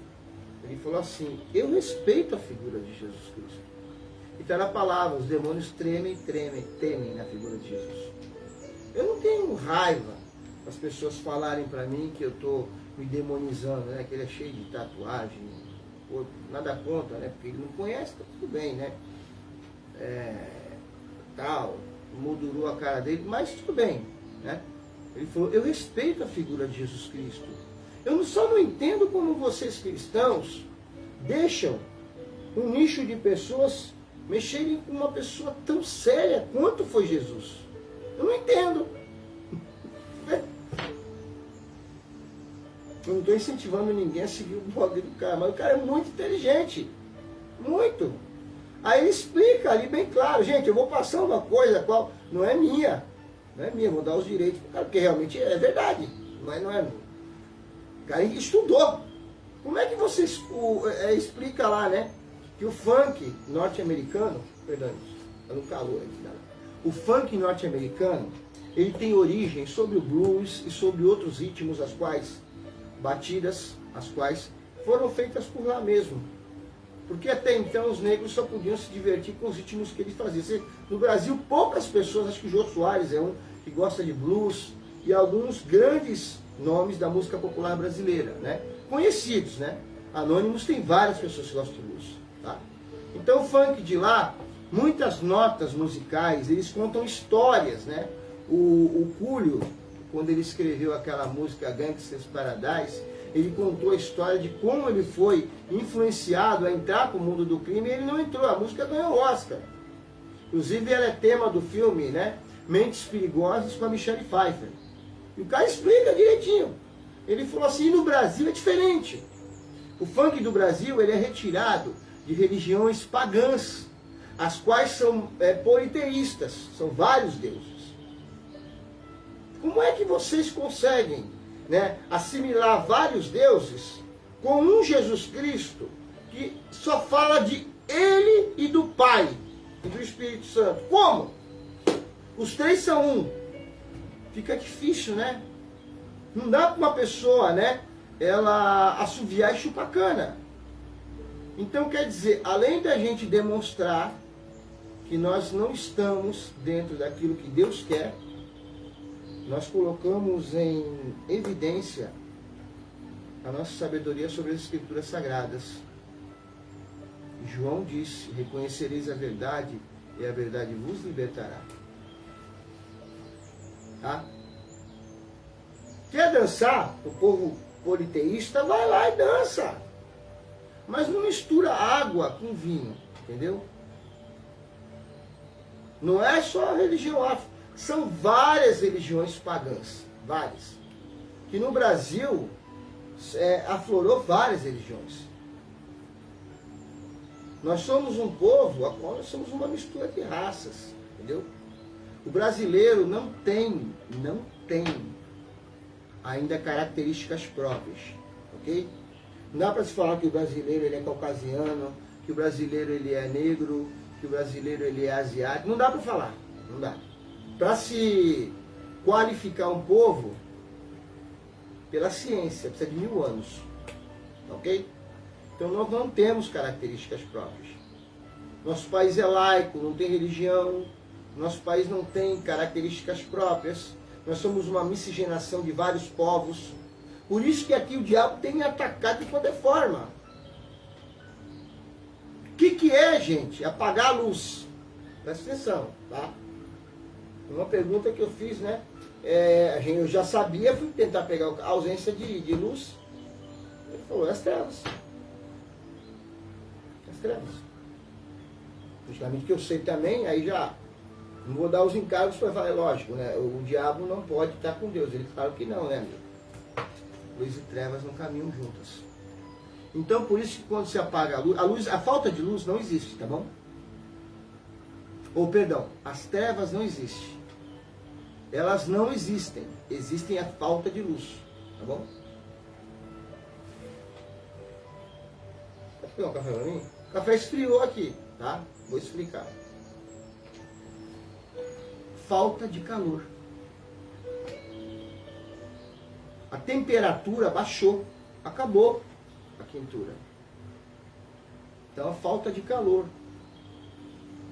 Ele falou assim, eu respeito a figura de Jesus Cristo. E está na palavra, os demônios temem na figura de Jesus. Eu não tenho raiva das pessoas falarem para mim que eu estou me demonizando, né? Que ele é cheio de tatuagem, nada contra, né? Porque ele não conhece, tá tudo bem, né? Tal. moldurou a cara dele, mas tudo bem, né? Ele falou, eu respeito a figura de Jesus Cristo. Eu só não entendo como vocês cristãos deixam um nicho de pessoas mexerem com uma pessoa tão séria quanto foi Jesus. Eu não entendo. Eu não estou incentivando ninguém a seguir o blog do cara, mas o cara é muito inteligente. Muito. Aí ele explica ali bem claro, gente, eu vou passar uma coisa qual não é minha. Não é minha, vou dar os direitos para o cara, porque realmente é verdade. Mas não é. O cara estudou. Como é que você explica lá, né? Que o funk norte-americano, perdão, está no calor aqui, cara. O funk norte-americano, ele tem origem sobre o blues e sobre outros ritmos, batidas, as quais foram feitas por lá mesmo. Porque até então os negros só podiam se divertir com os ritmos que ele fazia. No Brasil, poucas pessoas, acho que o Jô Soares é um que gosta de blues, e alguns grandes nomes da música popular brasileira, né? Conhecidos, né? Anônimos tem várias pessoas que gostam de blues, tá? Então o funk de lá, muitas notas musicais, eles contam histórias, né? O Coolio, quando ele escreveu aquela música Gangsta's Paradise, ele contou a história de como ele foi influenciado a entrar para o mundo do crime, e ele não entrou, a música ganhou o Oscar. Inclusive ela é tema do filme, né? Mentes Perigosas, com a Michelle Pfeiffer. E o cara explica direitinho. Ele falou assim, no Brasil é diferente. O funk do Brasil, ele é retirado de religiões pagãs, as quais são politeístas, são vários deuses. Como é que vocês conseguem, né, assimilar vários deuses com um Jesus Cristo que só fala de Ele e do Pai e do Espírito Santo? Como? Os três são um. Fica difícil, né? Não dá para uma pessoa, né, ela assoviar e chupar cana. Então, quer dizer, além da gente demonstrar que nós não estamos dentro daquilo que Deus quer, nós colocamos em evidência a nossa sabedoria sobre as Escrituras Sagradas. João disse, reconhecereis a verdade e a verdade vos libertará. Tá? Quer dançar? O povo politeísta vai lá e dança. Mas não mistura água com vinho, entendeu? Não é só a religião afro. São várias religiões pagãs, várias. Que no Brasil aflorou várias religiões. Nós somos um povo, nós somos uma mistura de raças, entendeu? O brasileiro não tem ainda características próprias, ok? Não dá para se falar que o brasileiro ele é caucasiano, que o brasileiro ele é negro, que o brasileiro ele é asiático. Não dá para falar, não dá. Para se qualificar um povo pela ciência, precisa de 1000 anos, ok? Então nós não temos características próprias. Nosso país é laico, não tem religião. Nosso país não tem características próprias. Nós somos uma miscigenação de vários povos. Por isso que aqui o diabo tem me atacado de toda forma. O que é, gente? Apagar a luz. Presta atenção, tá? Uma pergunta que eu fiz, né? Eu já sabia, fui tentar pegar a ausência de luz. Ele falou, as trevas. As trevas. Justamente que eu sei também, aí já não vou dar os encargos para falar, é lógico, né? O diabo não pode estar com Deus. Ele fala que não, né, amigo? Luz e trevas não caminham juntas. Então, por isso que quando se apaga a luz, a falta de luz não existe, tá bom? Ou, perdão, as trevas não existem. Elas não existem. Existem a falta de luz, tá bom? Pode pegar um café para mim? O café esfriou aqui, tá? Vou explicar. Falta de calor. A temperatura baixou, acabou a quentura. Então a falta de calor.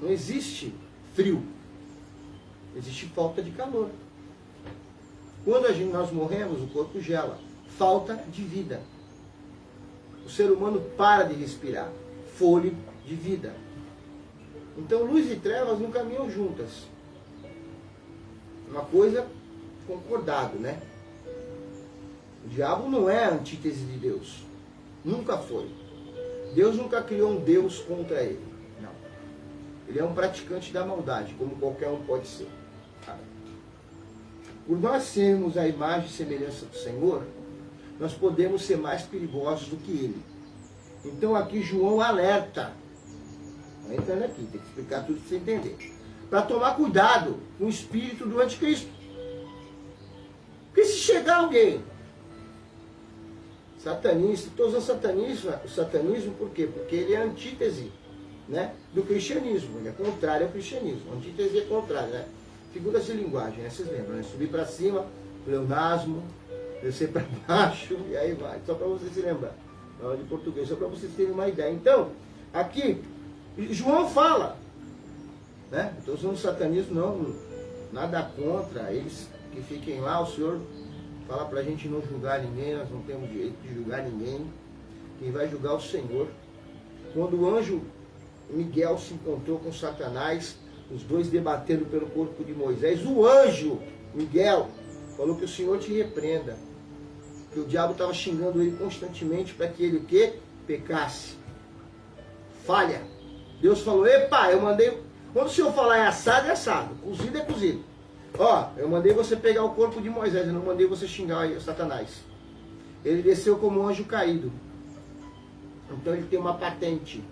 Não existe frio, existe falta de calor. Quando nós morremos, o corpo gela. Falta de vida. O ser humano para de respirar. Fôlego de vida. Então luz e trevas não caminham juntas. uma coisa concordado, né? O diabo não é a antítese de Deus. Nunca foi. Deus nunca criou um Deus contra ele. Não. Ele é um praticante da maldade, como qualquer um pode ser. Por nós sermos a imagem e semelhança do Senhor, nós podemos ser mais perigosos do que ele. Então aqui João alerta. Vai entrando aqui, tem que explicar tudo para você entender. Para tomar cuidado com o espírito do anticristo. Porque se chegar alguém satanista, estou usando o satanismo por quê? Porque ele é a antítese, né, do cristianismo. Ele é contrário ao cristianismo. A antítese é contrária, né? Figuras de linguagem, né? Vocês lembram, né? Subir para cima, pleonasmo, descer para baixo, e aí vai. Só para vocês se lembrar. Na aula de português, só para vocês terem uma ideia. Então, aqui, João fala, né? Estou usando o satanismo, não, nada contra eles que fiquem lá. O Senhor fala para a gente não julgar ninguém, nós não temos direito de julgar ninguém. Quem vai julgar é o Senhor. Quando o anjo Miguel se encontrou com Satanás, os dois debatendo pelo corpo de Moisés, o anjo Miguel falou que o Senhor te repreenda, que o diabo estava xingando ele constantemente para que ele o quê? Pecasse. Falha. Deus falou, epa, eu mandei, quando o Senhor falar é assado, cozido é cozido. Ó, eu mandei você pegar o corpo de Moisés, eu não mandei você xingar o Satanás. Ele desceu como um anjo caído. Então ele tem uma patente.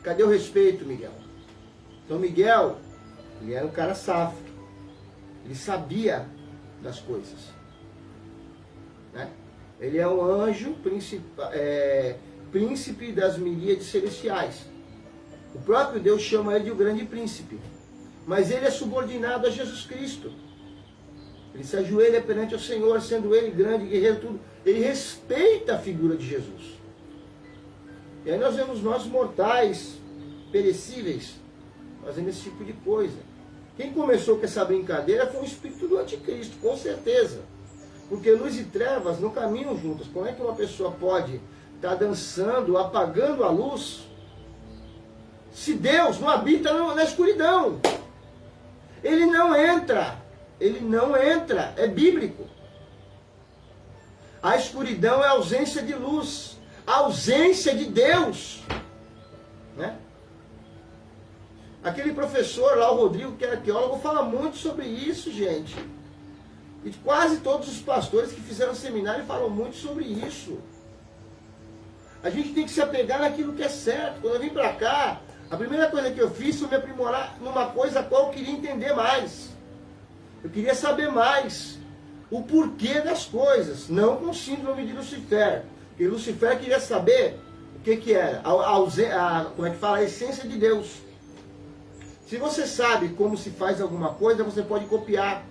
Cadê o respeito, Miguel? Então Miguel, ele era um cara safo. Ele sabia das coisas. Né? Ele é um anjo, príncipe das miríades celestiais. O próprio Deus chama ele de o grande príncipe. Mas ele é subordinado a Jesus Cristo. Ele se ajoelha perante o Senhor, sendo ele grande, guerreiro, tudo. Ele respeita a figura de Jesus. E aí nós vemos nós mortais, perecíveis, fazendo esse tipo de coisa. Quem começou com essa brincadeira foi o espírito do anticristo, com certeza. Porque luz e trevas não caminham juntas. Como é que uma pessoa pode estar dançando, apagando a luz, se Deus não habita na escuridão? Ele não entra, é bíblico. A escuridão é a ausência de luz, a ausência de Deus, né? Aquele professor lá, o Rodrigo, que é arqueólogo, fala muito sobre isso, gente. E quase todos os pastores que fizeram seminário falam muito sobre isso. A gente tem que se apegar naquilo que é certo. Quando eu vim para cá, a primeira coisa que eu fiz foi me aprimorar numa coisa a qual eu queria entender mais. Eu queria saber mais o porquê das coisas, não com síndrome de Lucifer. Porque Lucifer queria saber o que era, como é que fala, a essência de Deus. Se você sabe como se faz alguma coisa, você pode copiar.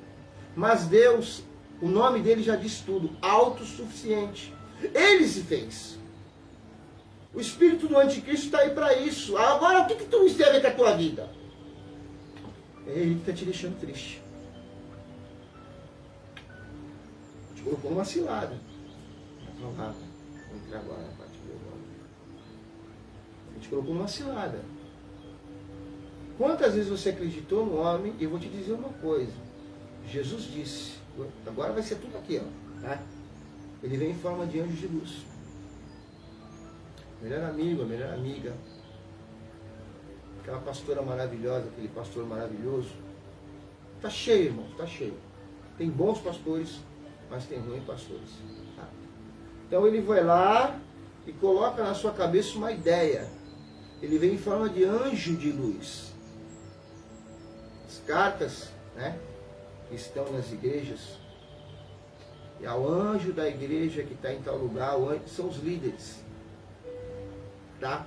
Mas Deus, o nome dele já diz tudo, autossuficiente. Ele se fez. O espírito do anticristo está aí para isso. Agora, o que tu tem a ver com a tua vida? É ele que está te deixando triste. Te colocou numa cilada. Vamos entrar agora na parte do nome. Ele te colocou numa cilada. Quantas vezes você acreditou no homem? E eu vou te dizer uma coisa. Jesus disse, agora vai ser tudo aqui, ó, tá? Ele vem em forma de anjo de luz. Melhor amigo, melhor amiga. Aquela pastora maravilhosa, aquele pastor maravilhoso. Tá cheio, irmão, tá cheio. Tem bons pastores, mas tem ruins pastores. Tá? Então ele vai lá e coloca na sua cabeça uma ideia. Ele vem em forma de anjo de luz. As cartas, né, que estão nas igrejas, e ao anjo da igreja que está em tal lugar, são os líderes. Tá?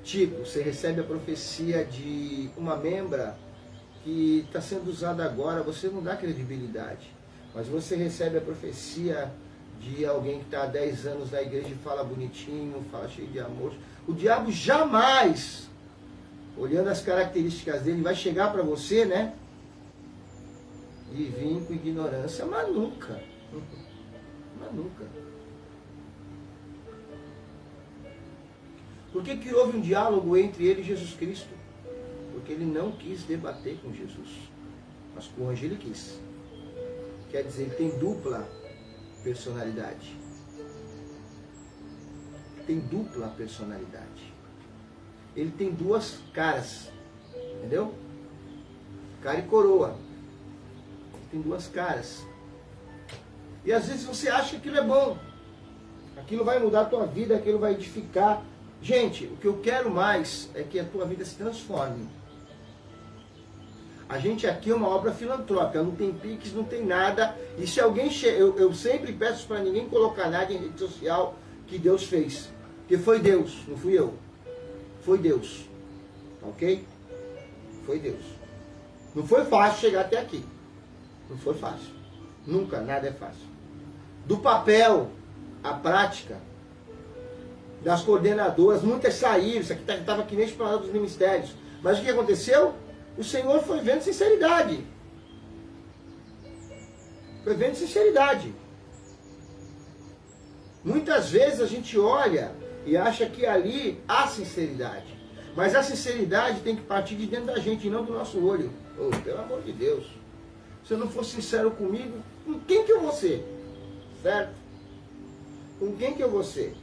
Tipo, você recebe a profecia de uma membra que está sendo usada agora, você não dá credibilidade. Mas você recebe a profecia de alguém que está há 10 anos na igreja e fala bonitinho, fala cheio de amor. O diabo jamais, olhando as características dele, vai chegar para você, né? E vir com ignorância, mas nunca. Mas nunca. Por que houve um diálogo entre ele e Jesus Cristo? Porque ele não quis debater com Jesus. mas com o anjo ele quis. Quer dizer, ele tem dupla personalidade. Tem dupla personalidade. Ele tem duas caras. Entendeu? Cara e coroa. Ele tem duas caras. E às vezes você acha que aquilo é bom. Aquilo vai mudar a tua vida, aquilo vai edificar. Gente, o que eu quero mais é que a tua vida se transforme. A gente aqui é uma obra filantrópica, não tem piques, não tem nada. E se alguém eu sempre peço para ninguém colocar nada em rede social que Deus fez. Porque foi Deus, não fui eu. Foi Deus. Ok? Foi Deus. Não foi fácil chegar até aqui. Não foi fácil. Nunca, nada é fácil. Do papel à prática, das coordenadoras, muitas saíram, isso aqui estava aqui nem explanado dos ministérios. Mas o que aconteceu? O Senhor foi vendo sinceridade. Foi vendo sinceridade. Muitas vezes a gente olha e acha que ali há sinceridade. Mas a sinceridade tem que partir de dentro da gente e não do nosso olho. Oh, pelo amor de Deus. Se eu não for sincero comigo, com quem que eu vou ser? Certo? Com quem que eu vou ser?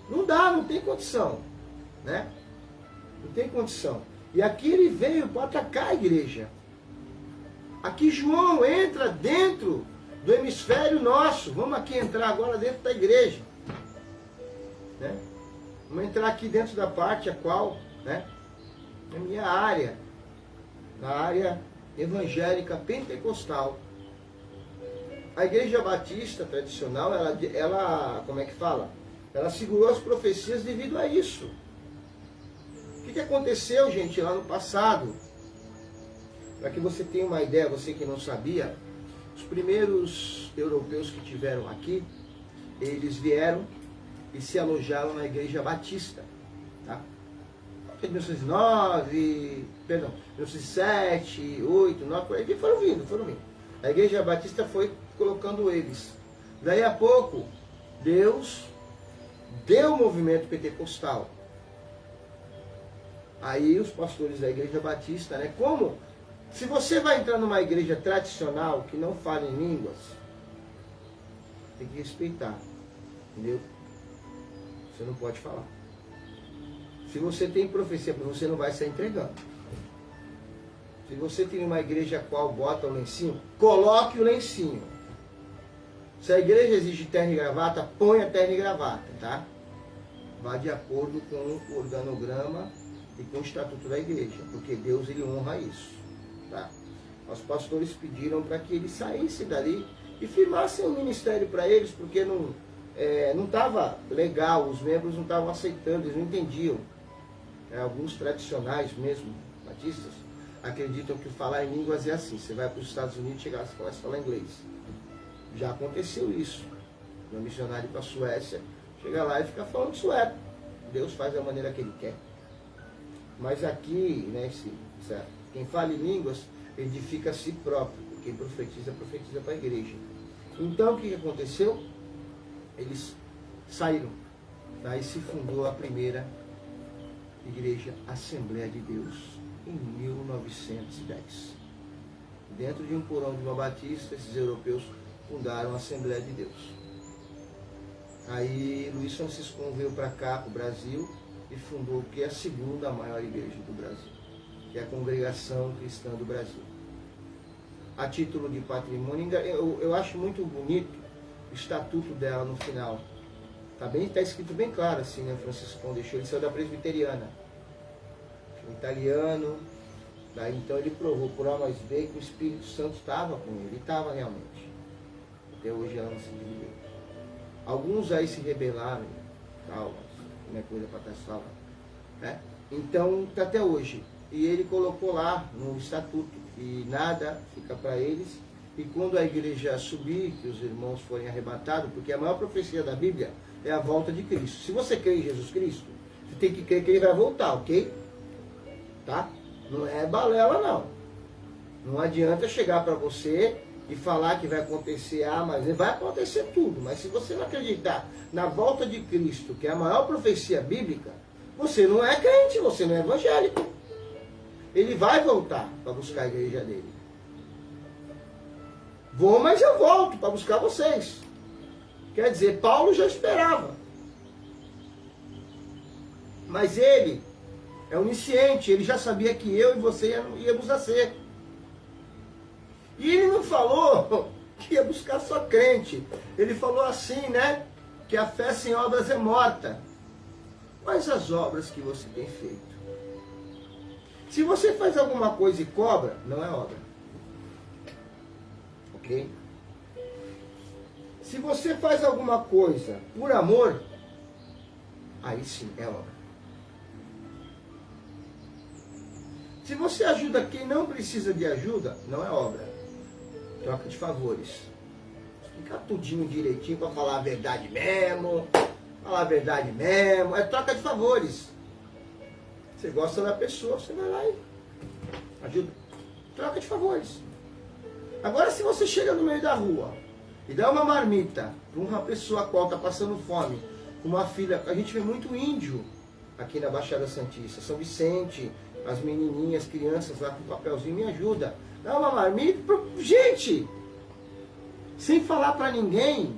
Não dá, não tem condição. Né? Não tem condição. E aqui ele veio para atacar a igreja. Aqui João entra dentro do hemisfério nosso. Vamos aqui entrar agora dentro da igreja. Né? Vamos entrar aqui dentro da parte a qual, né, é minha área, na área evangélica pentecostal. A igreja batista tradicional, ela como é que fala? Ela segurou as profecias devido a isso. O que aconteceu, gente, lá no passado? Para que você tenha uma ideia, você que não sabia, os primeiros europeus que tiveram aqui, eles vieram e se alojaram na igreja batista, tá? Em 1909, perdão, 1907, 1908, 1909, por aí foram vindo. A igreja batista foi colocando eles. Daí a pouco, Deus deu o movimento pentecostal. Aí os pastores da igreja batista, né? Como? Se você vai entrar numa igreja tradicional que não fala em línguas, tem que respeitar, entendeu? Você não pode falar. Se você tem profecia, você não vai sair entregando. Se você tem uma igreja a qual bota o lencinho, coloque o lencinho. Se a igreja exige terno e gravata, ponha terno e gravata, tá? Vá de acordo com o organograma e com o estatuto da igreja, porque Deus ele honra isso, tá? Os pastores pediram para que eles saíssem dali e firmassem um ministério para eles, porque não estava legal, os membros não estavam aceitando, eles não entendiam. Alguns tradicionais mesmo, batistas, acreditam que falar em línguas é assim. Você vai para os Estados Unidos, chega lá e começa a falar inglês. Já aconteceu isso. Meu missionário para a Suécia, chega lá e fica falando sueco. Deus faz da maneira que ele quer. Mas aqui, né, quem fala em línguas, edifica a si próprio. Quem profetiza, profetiza para a igreja. Então, o que aconteceu? Eles saíram. Daí se fundou a primeira igreja Assembleia de Deus, em 1910. Dentro de um porão de uma batista, esses europeus fundaram a Assembleia de Deus. Aí Luiz Francisco veio para cá, para o Brasil, e fundou o que é a segunda maior igreja do Brasil, que é a Congregação Cristã do Brasil. A título de patrimônio, eu acho muito bonito o estatuto dela no final. Tá escrito bem claro assim, né? Francisco deixou, ele saiu da presbiteriana. Um italiano, daí então ele provou por A mais B que o Espírito Santo estava com ele, e estava realmente. Até hoje ela não se dividiu. Alguns aí se rebelaram, tal, mas não é coisa para estar falando, né? Então, tá até hoje. E ele colocou lá no estatuto que nada fica para eles, e quando a igreja subir, que os irmãos forem arrebatados, porque a maior profecia da Bíblia é a volta de Cristo. Se você crê em Jesus Cristo, você tem que crer que ele vai voltar, ok? Tá? Não é balela, não. Não adianta chegar para você e falar que vai acontecer, mas vai acontecer tudo. Mas se você não acreditar na volta de Cristo, que é a maior profecia bíblica, você não é crente, você não é evangélico. ele vai voltar para buscar a igreja dele. Vou, mas eu volto para buscar vocês. Quer dizer, Paulo já esperava. Mas ele é onisciente, ele já sabia que eu e você íamos nascer. E ele não falou que ia buscar só crente. Ele falou assim, né? Que a fé sem obras é morta. Quais as obras que você tem feito? Se você faz alguma coisa e cobra, não é obra. Ok? Se você faz alguma coisa por amor, aí sim é obra. Se você ajuda quem não precisa de ajuda, não é obra. Troca de favores. Fica tudinho direitinho para falar a verdade mesmo. Falar a verdade mesmo. É troca de favores. Você gosta da pessoa, você vai lá e ajuda. Troca de favores. Agora, se você chega no meio da rua e dá uma marmita para uma pessoa qual está passando fome, uma filha, a gente vê muito índio aqui na Baixada Santista, São Vicente, as menininhas, crianças lá com papelzinho, me ajuda. Dá uma marmita, gente, sem falar para ninguém,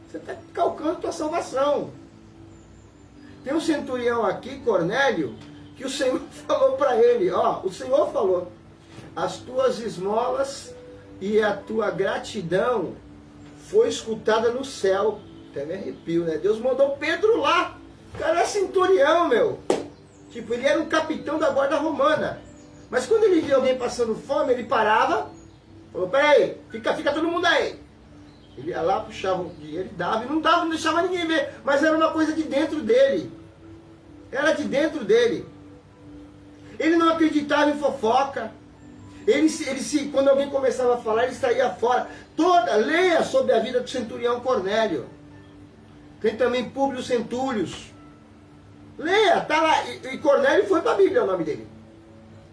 você está calcando tua salvação. Tem um centurião aqui, Cornélio, que o Senhor falou para ele, ó, o Senhor falou, as tuas esmolas e a tua gratidão foi escutada no céu. Até me arrepio, né? Deus mandou Pedro lá. O cara é centurião, meu. Tipo, ele era um capitão da guarda romana. Mas quando ele via alguém passando fome, ele parava. Falou, peraí, fica todo mundo aí. Ele ia lá, puxava o dinheiro, ele dava. E não dava, não deixava ninguém ver. Mas era uma coisa de dentro dele. Era de dentro dele. Ele não acreditava em fofoca. Quando alguém começava a falar, ele saía fora. Leia sobre a vida do centurião Cornélio. Tem também Públio Centúrios. Leia, tá lá. E Cornélio foi para a Bíblia, o nome dele.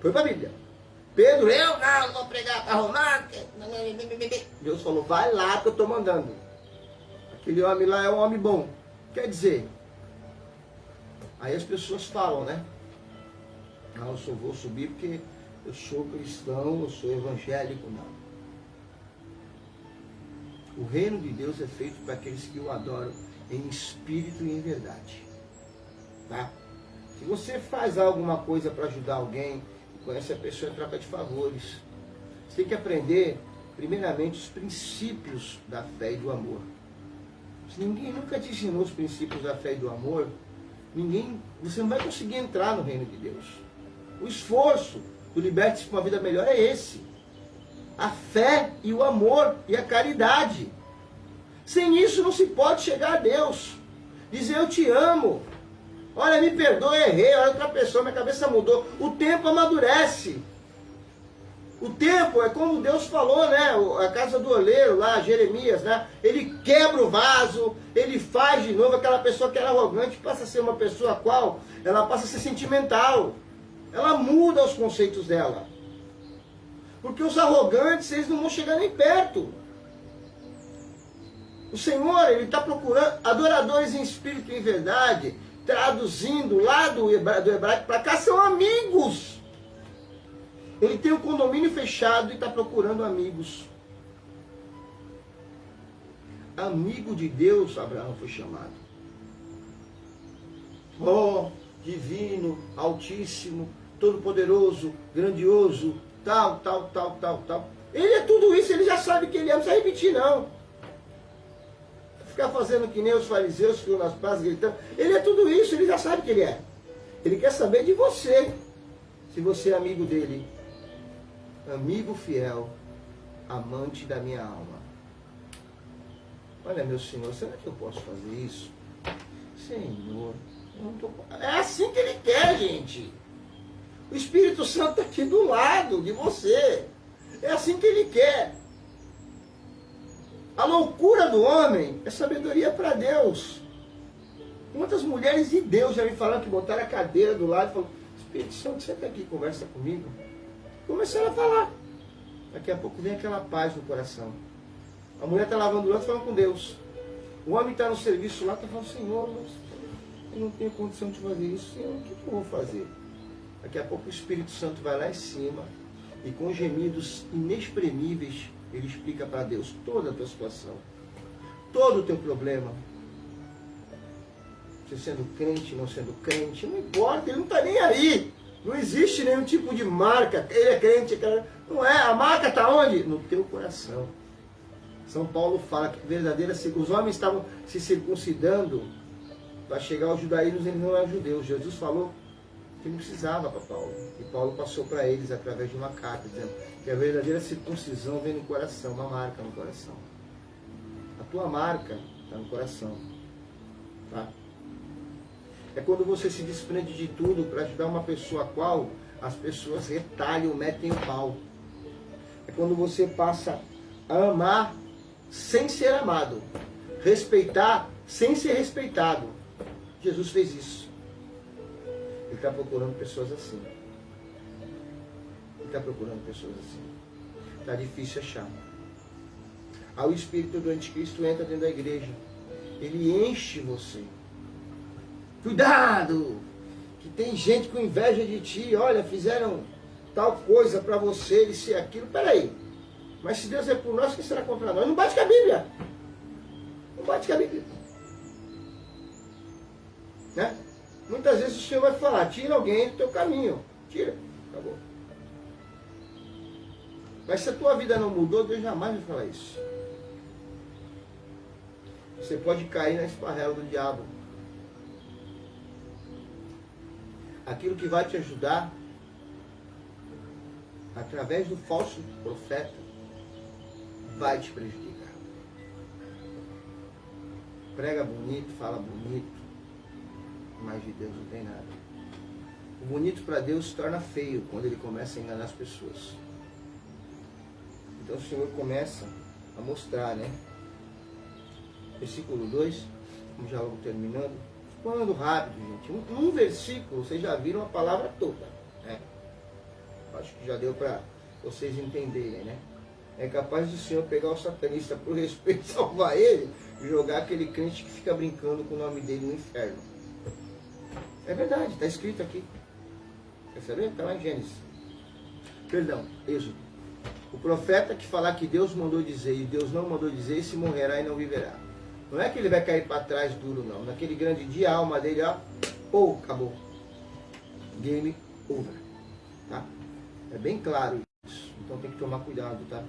Foi para a Bíblia. Pedro, eu não vou pregar para Romano. Deus falou, vai lá que eu estou mandando. Aquele homem lá é um homem bom. Quer dizer, aí as pessoas falam, né? Não, eu só vou subir porque eu sou cristão, eu sou evangélico. Não. O reino de Deus é feito para aqueles que o adoram em espírito e em verdade. Tá? Se você faz alguma coisa para ajudar alguém, conhece a pessoa, é troca de favores. Você tem que aprender, primeiramente, os princípios da fé e do amor. Se ninguém nunca te ensinou os princípios da fé e do amor, você não vai conseguir entrar no reino de Deus. O esforço do Liberte-se para uma vida melhor é esse. A fé e o amor e a caridade. Sem isso não se pode chegar a Deus. Dizer eu te amo. Olha, me perdoa, errei. Olha outra pessoa, minha cabeça mudou. O tempo amadurece. O tempo é como Deus falou, né? A casa do oleiro lá, Jeremias, né? Ele quebra o vaso, ele faz de novo. Aquela pessoa que era arrogante passa a ser uma pessoa qual? Ela passa a ser sentimental. Ela muda os conceitos dela. Porque os arrogantes, eles não vão chegar nem perto. O Senhor, Ele está procurando adoradores em espírito e em verdade, traduzindo lá do hebraico para cá, são amigos. Ele tem um condomínio fechado e está procurando amigos. Amigo de Deus, Abraão foi chamado. Oh, divino, altíssimo, todo-poderoso, grandioso, tal. Ele é tudo isso, ele já sabe que ele é, não precisa repetir não. Ficar fazendo que nem os fariseus que ficam nas praças gritando. Ele é tudo isso, ele já sabe que ele é. Ele quer saber de você, se você é amigo dele. Amigo fiel, amante da minha alma. Olha, meu Senhor, será que eu posso fazer isso? Senhor, eu não tô... É assim que Ele quer, gente. O Espírito Santo está aqui do lado de você. É assim que Ele quer. A loucura do homem é sabedoria para Deus. Quantas mulheres de Deus já me falaram que botaram a cadeira do lado e falaram, Espírito Santo, senta aqui, conversa comigo. Começaram a falar. Daqui a pouco vem aquela paz no coração. A mulher está lavando o louça falando com Deus. O homem está no serviço lá, está falando, Senhor, eu não tenho condição de fazer isso. Senhor, o que eu vou fazer? Daqui a pouco o Espírito Santo vai lá em cima e com gemidos inexprimíveis ele explica para Deus toda a tua situação, todo o teu problema. Você sendo crente, não sendo crente, não importa, ele não está nem aí. Não existe nenhum tipo de marca. Ele é crente, não é. A marca está onde? No teu coração. São Paulo fala que os homens estavam se circuncidando para chegar aos judaísmos, eles não eram judeus. Jesus falou que não precisava para Paulo. E Paulo passou para eles através de uma carta, dizendo que a verdadeira circuncisão vem no coração, uma marca no coração. A tua marca está no coração. Tá? É quando você se desprende de tudo para ajudar uma pessoa a qual as pessoas retalham, metem o pau. É quando você passa a amar sem ser amado, respeitar sem ser respeitado. Jesus fez isso. Ele está procurando pessoas assim. Ele está procurando pessoas assim. Está difícil achar. Aí o espírito do anticristo entra dentro da igreja. Ele enche você. Cuidado! Que tem gente com inveja de ti. Olha, fizeram tal coisa para você, isso e aquilo. Peraí. Mas se Deus é por nós, quem será contra nós? Não bate com a Bíblia. Não bate com a Bíblia. Né? Muitas vezes o Senhor vai falar, tira alguém do teu caminho. Tira. Acabou. Mas se a tua vida não mudou, Deus jamais vai falar isso. Você pode cair na esparrela do diabo. Aquilo que vai te ajudar, através do falso profeta, vai te prejudicar. Prega bonito, fala bonito, mas de Deus não tem nada. O bonito para Deus se torna feio quando ele começa a enganar as pessoas. Então o Senhor começa a mostrar, né? Versículo 2, vamos já logo terminando. Falando rápido, gente. Um versículo, vocês já viram a palavra toda, né? Acho que já deu para vocês entenderem, né? É capaz do Senhor pegar o satanista por respeito, salvar ele e jogar aquele crente que fica brincando com o nome dele no inferno. É verdade, está escrito aqui. Quer saber? Está lá em Gênesis. Perdão, Êxodo. O profeta que falar que Deus mandou dizer e Deus não mandou dizer, esse morrerá e não viverá. Não é que ele vai cair para trás duro, não. Naquele grande dia, a alma dele, ó, acabou. Game over. Tá? É bem claro isso. Então tem que tomar cuidado, tá?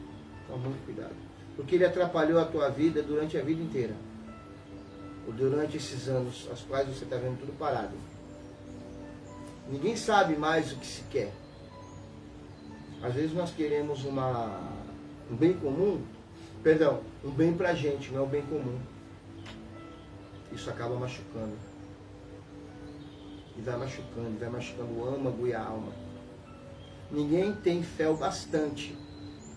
Toma muito cuidado. Porque ele atrapalhou a tua vida durante a vida inteira. Ou durante esses anos, as quais você está vendo tudo parado. Ninguém sabe mais o que se quer. Às vezes nós queremos um bem comum, perdão, um bem pra gente, não é um bem comum. Isso acaba machucando. E vai machucando o âmago e a alma. Ninguém tem fé o bastante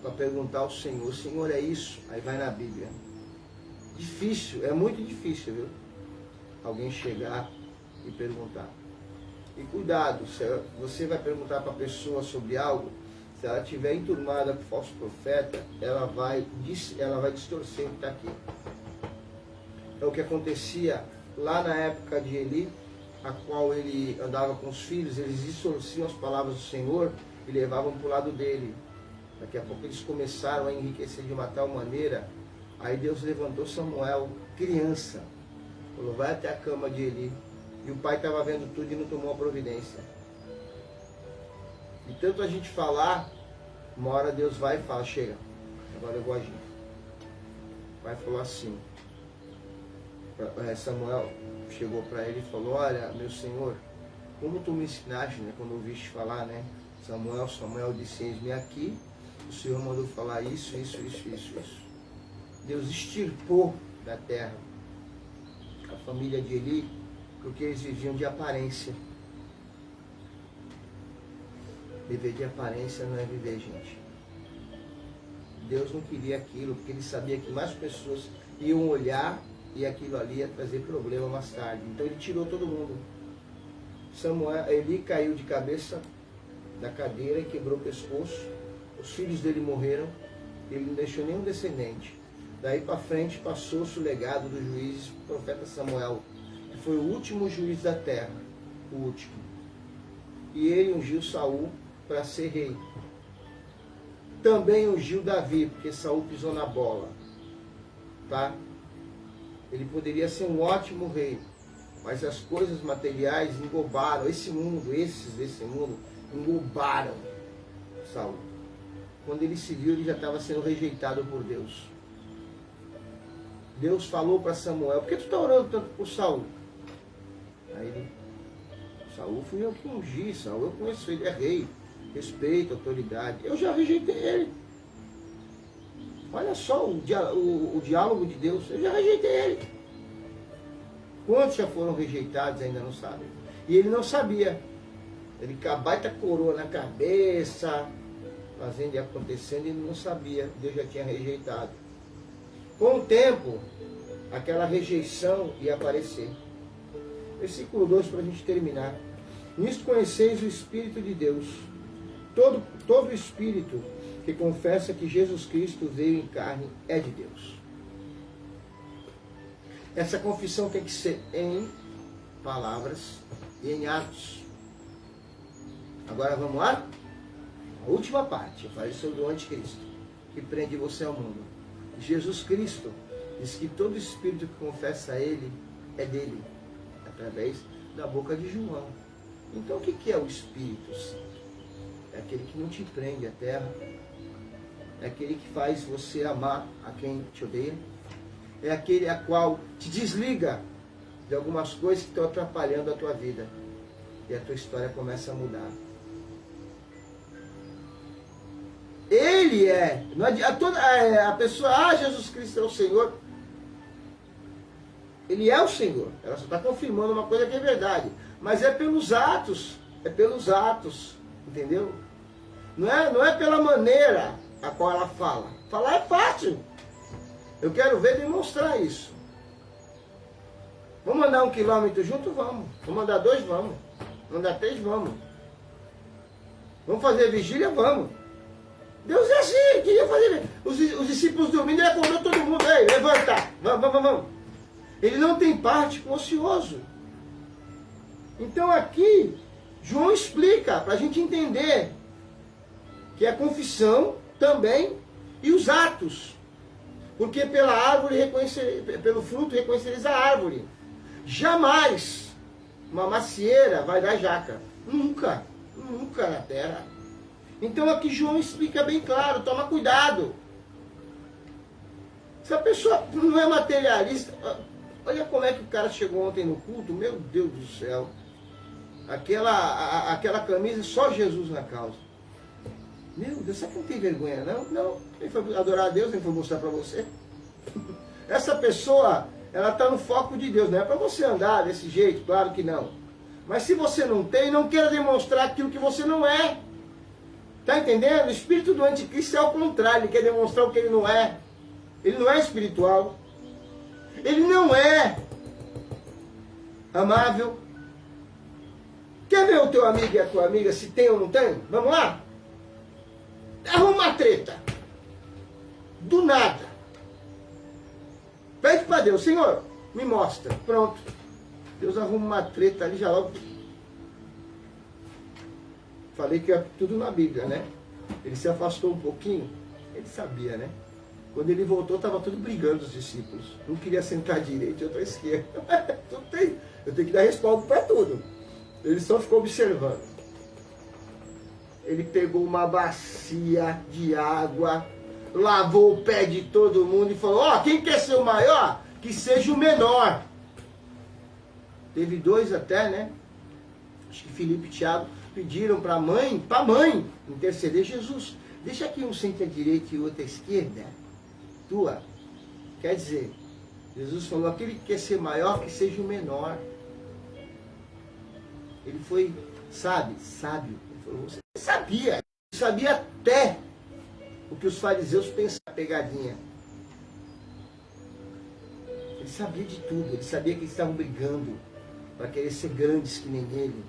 para perguntar ao Senhor, Senhor, é isso? Aí vai na Bíblia. Difícil, é muito difícil, viu? Alguém chegar e perguntar. E cuidado, se você vai perguntar para a pessoa sobre algo, se ela estiver enturmada com falso profeta, ela vai distorcer o que está aqui. É o que acontecia lá na época de Eli, a qual ele andava com os filhos, eles distorciam as palavras do Senhor e levavam para o lado dele. Daqui a pouco eles começaram a enriquecer de uma tal maneira, aí Deus levantou Samuel, criança, falou, vai até a cama de Eli. E o pai estava vendo tudo e não tomou a providência. E tanto a gente falar, uma hora Deus vai e fala, chega, agora eu vou agir. O pai falou assim, Samuel chegou para ele e falou, olha, meu senhor, como tu me ensinaste, né, quando ouviste falar, né, Samuel disse, eis-me aqui, o Senhor mandou falar isso. Deus extirpou da terra a família de Eli, porque eles viviam de aparência. Viver de aparência não é viver, gente. Deus não queria aquilo, porque ele sabia que mais pessoas iam olhar e aquilo ali ia trazer problema mais tarde. Então ele tirou todo mundo. Eli caiu de cabeça da cadeira e quebrou o pescoço. Os filhos dele morreram. Ele não deixou nenhum descendente. Daí para frente passou-se o legado dos juízes, o profeta Samuel, que foi o último juiz da terra. O último. e ele ungiu Saul para ser rei. Também ungiu Davi, porque Saul pisou na bola. Tá? Ele poderia ser um ótimo rei, mas as coisas materiais englobaram esse mundo, desse mundo, englobaram Saul. Quando ele se viu, ele já estava sendo rejeitado por Deus. Deus falou para Samuel: por que tu está orando tanto por Saul? Aí ele: Saul fui eu que ungi, Saul eu conheço, ele é rei, respeito, autoridade. Eu já rejeitei ele. Olha só o diálogo de Deus, eu já rejeitei ele. Quantos já foram rejeitados ainda não sabem? E ele não sabia. Ele com a baita coroa na cabeça, fazendo e acontecendo, ele não sabia. Deus já tinha rejeitado. Com o tempo, aquela rejeição ia aparecer. Versículo 2 para a gente terminar. Nisto conheceis o Espírito de Deus. Todo espírito que confessa que Jesus Cristo veio em carne é de Deus. Essa confissão tem que ser em palavras e em atos. Agora vamos lá? A última parte, eu falei sobre o anticristo, que prende você ao mundo. Jesus Cristo diz que todo espírito que confessa a Ele é dele, através da boca de João. Então o que é o Espírito Santo? É aquele que não te prende à terra, é aquele que faz você amar a quem te odeia, é aquele a qual te desliga de algumas coisas que estão atrapalhando a tua vida, e a tua história começa a mudar. Ele é, não adianta, a pessoa, Jesus Cristo é o Senhor. Ele é o Senhor. Ela só está confirmando uma coisa que é verdade. Mas é pelos atos. É pelos atos. Entendeu? Não é pela maneira a qual ela fala. Falar é fácil. Eu quero ver demonstrar isso. Vamos andar 1 quilômetro junto? Vamos. Vamos andar 2? Vamos. Vamos andar 3? Vamos. Vamos fazer vigília? Vamos. Deus é assim, queria fazer. Os discípulos dormindo, ele acordou todo mundo. Ei, levanta, vamos. Ele não tem parte com o ocioso. Então aqui, João explica, para a gente entender, que a confissão também e os atos. Porque pela árvore pelo fruto reconhecereis a árvore. Jamais uma macieira vai dar jaca. Nunca na terra. Então aqui João explica bem claro, toma cuidado. Se a pessoa não é materialista, olha como é que o cara chegou ontem no culto, meu Deus do céu. Aquela camisa, só Jesus na causa. Meu Deus, será que não tem vergonha não? Não, ele foi adorar a Deus, ele foi mostrar para você. Essa pessoa, ela está no foco de Deus, não é para você andar desse jeito, claro que não. Mas se você não tem, não queira demonstrar aquilo que você não é. Está entendendo? O espírito do anticristo é ao contrário, ele quer demonstrar o que ele não é. Ele não é espiritual. Ele não é amável. Quer ver o teu amigo e a tua amiga se tem ou não tem? Vamos lá? Arruma uma treta. Do nada. Pede para Deus, Senhor, me mostra. Pronto. Deus arruma uma treta ali já logo. Falei que é tudo na Bíblia, né? Ele se afastou um pouquinho, ele sabia, né? Quando ele voltou, estava tudo brigando os discípulos. Um queria sentar à direita e outro à esquerda. Eu tenho que dar respaldo para tudo. Ele só ficou observando. Ele pegou uma bacia de água, lavou o pé de todo mundo e falou: ó, quem quer ser o maior, que seja o menor. Teve 2 até, né? Acho que Filipe e Tiago pediram para a mãe interceder. Jesus, deixa aqui um sente à direita e outro à esquerda. Tua. Quer dizer, Jesus falou, aquele que quer ser maior, que seja o menor. Ele foi sábio. Ele falou, você sabia até o que os fariseus pensavam, pegadinha. Ele sabia de tudo, ele sabia que eles estavam brigando para querer ser grandes que nem ele.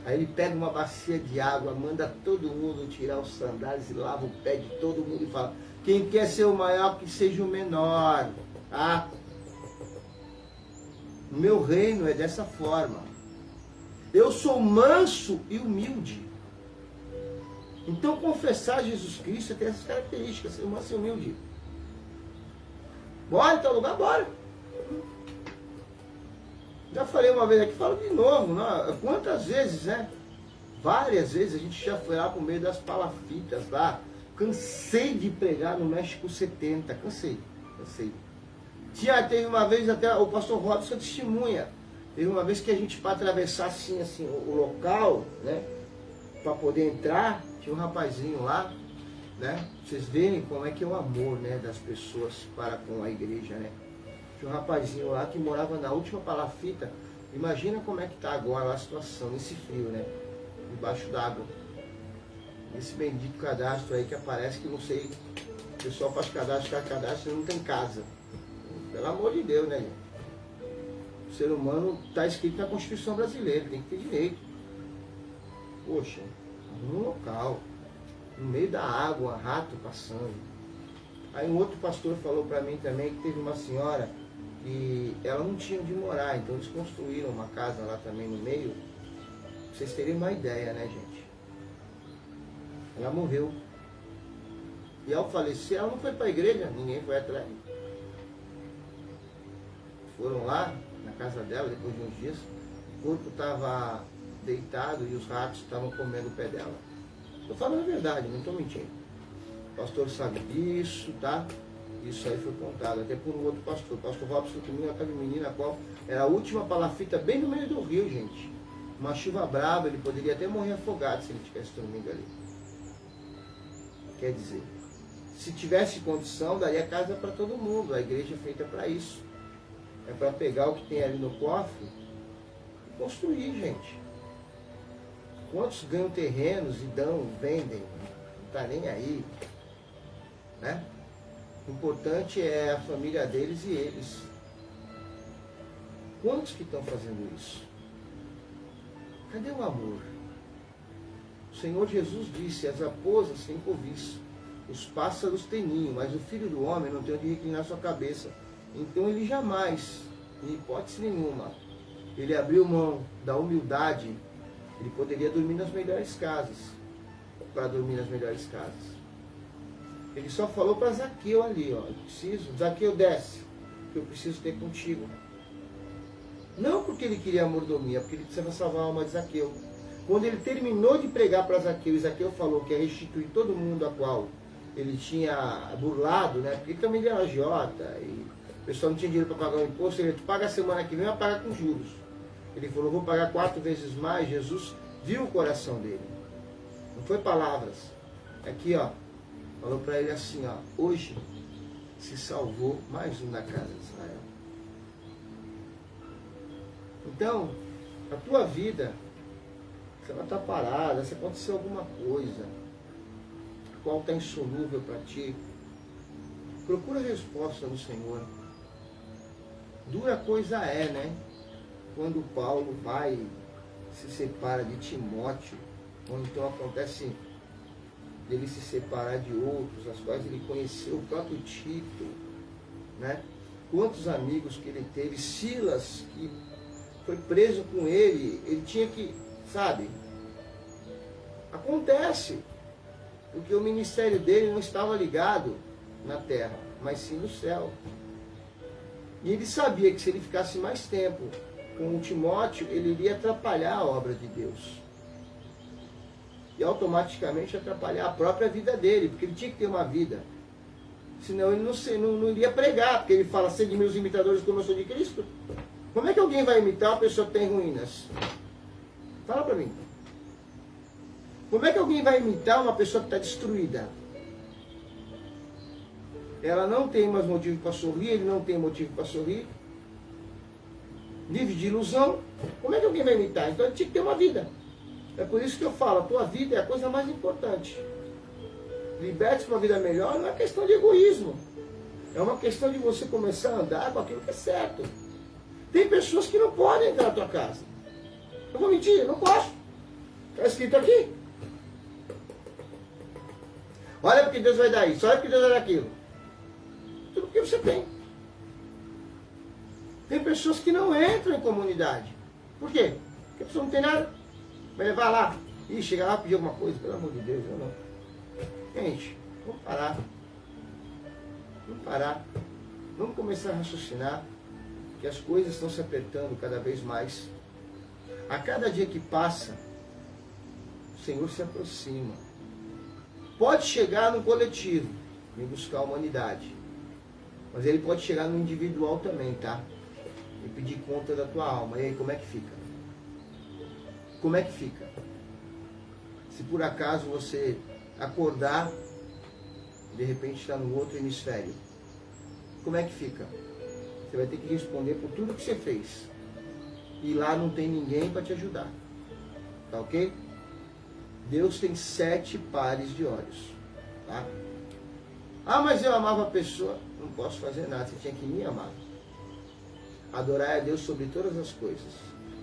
Aí ele pega uma bacia de água, manda todo mundo tirar os sandálios e lava o pé de todo mundo e fala, quem quer ser o maior, que seja o menor. Tá? O meu reino é dessa forma. Eu sou manso e humilde. Então confessar Jesus Cristo tem essas características, ser manso e humilde. Bora em tal lugar, bora. Já falei uma vez aqui, falo de novo. Não? Quantas vezes, né? Várias vezes a gente já foi lá por meio das palafitas lá. Cansei de pregar no México 70. Cansei. Teve uma vez, até o pastor Robson testemunha. Teve uma vez que a gente, para atravessar assim, o local, né? Para poder entrar, tinha um rapazinho lá, né? Vocês verem como é que é o amor, né, das pessoas para com a igreja, né? Tinha um rapazinho lá que morava na última palafita. Imagina como é que está agora a situação, nesse frio, né? Debaixo d'água. Esse bendito cadastro aí que aparece que não sei, o pessoal faz cadastro e não tem casa. Pelo amor de Deus, né, gente? O ser humano está escrito na Constituição brasileira, tem que ter direito. Poxa, num local, no meio da água, rato passando. Aí um outro pastor falou para mim também que teve uma senhora que ela não tinha onde morar, então eles construíram uma casa lá também no meio. Pra vocês terem uma ideia, né, gente? Ela morreu. E ao falecer, ela não foi para a igreja, ninguém foi atrás. Foram lá, na casa dela, depois de uns dias, o corpo estava deitado e os ratos estavam comendo o pé dela. Estou falando a verdade, não estou mentindo. O pastor sabe disso, tá? Isso aí foi contado, até por um outro pastor. O pastor Robson comigo, aquela menina, a qual era a última palafita bem no meio do rio, gente. Uma chuva brava, ele poderia até morrer afogado se ele tivesse dormindo ali. Quer dizer, se tivesse condição, daria casa para todo mundo. A igreja é feita para isso. É para pegar o que tem ali no cofre e construir, gente. Quantos ganham terrenos e vendem, não está nem aí, né? O importante é a família deles e eles. Quantos que estão fazendo isso? Cadê o amor? O Senhor Jesus disse, as raposas têm cobiça, os pássaros têm ninho, mas o Filho do Homem não tem onde reclinar sua cabeça. Então ele jamais, em hipótese nenhuma, ele abriu mão da humildade. Ele poderia dormir nas melhores casas, para dormir nas melhores casas. Ele só falou para Zaqueu ali, ó, Zaqueu desce, que eu preciso ter contigo. Não porque ele queria mordomia, porque ele precisava salvar a alma de Zaqueu. Quando ele terminou de pregar para Zaqueu, e Zaqueu falou que ia restituir todo mundo a qual ele tinha burlado, né? Porque ele também era agiota, e o pessoal não tinha dinheiro para pagar o imposto, ele paga a semana que vem, vai pagar com juros. Ele falou, vou pagar 4 vezes mais. Jesus viu o coração dele. Não foi palavras. Aqui, ó, falou para ele assim, ó, hoje se salvou mais um da casa de Israel. Então, a tua vida, se ela está parada, se acontecer alguma coisa, qual está insolúvel para ti, procura a resposta do Senhor. Dura coisa é, né? Quando Paulo vai, se separa de Timóteo, ou então acontece dele se separar de outros, as quais ele conheceu o próprio Tito, né? Quantos amigos que ele teve, Silas, que foi preso com ele tinha que, sabe? Acontece, porque o ministério dele não estava ligado na terra, mas sim no céu. E ele sabia que se ele ficasse mais tempo com o Timóteo, ele iria atrapalhar a obra de Deus. E automaticamente atrapalhar a própria vida dele, porque ele tinha que ter uma vida. Senão ele não iria pregar, porque ele fala, sede meus imitadores como eu sou de Cristo. Como é que alguém vai imitar uma pessoa que tem ruínas? Fala para mim. Como é que alguém vai imitar uma pessoa que está destruída? Ela não tem mais motivo para sorrir, ele não tem motivo para sorrir. Vive de ilusão. Como é que alguém vai imitar? Então ele tinha que ter uma vida. É por isso que eu falo, a tua vida é a coisa mais importante. Liberte-se para uma vida melhor, não é questão de egoísmo. É uma questão de você começar a andar com aquilo que é certo. Tem pessoas que não podem entrar na tua casa. Eu vou mentir, não posso. Está escrito aqui. Olha porque Deus vai dar isso, olha porque Deus vai dar aquilo. Tudo porque você tem. Tem pessoas que não entram em comunidade. Por quê? Porque a pessoa não tem nada. Vai levar lá. E chegar lá e pedir alguma coisa, pelo amor de Deus, eu não. Gente, vamos parar. Vamos parar. Vamos começar a raciocinar que as coisas estão se apertando cada vez mais. A cada dia que passa, o Senhor se aproxima. Pode chegar no coletivo e buscar a humanidade. Mas ele pode chegar no individual também, tá? E pedir conta da tua alma. E aí, como é que fica? Como é que fica? Se por acaso você acordar, de repente está no outro hemisfério, como é que fica? Você vai ter que responder por tudo que você fez. E lá não tem ninguém para te ajudar. Tá ok? Deus tem 7 pares de olhos. Tá? Ah, mas eu amava a pessoa. Não posso fazer nada, você tinha que me amar. Adorar a Deus sobre todas as coisas.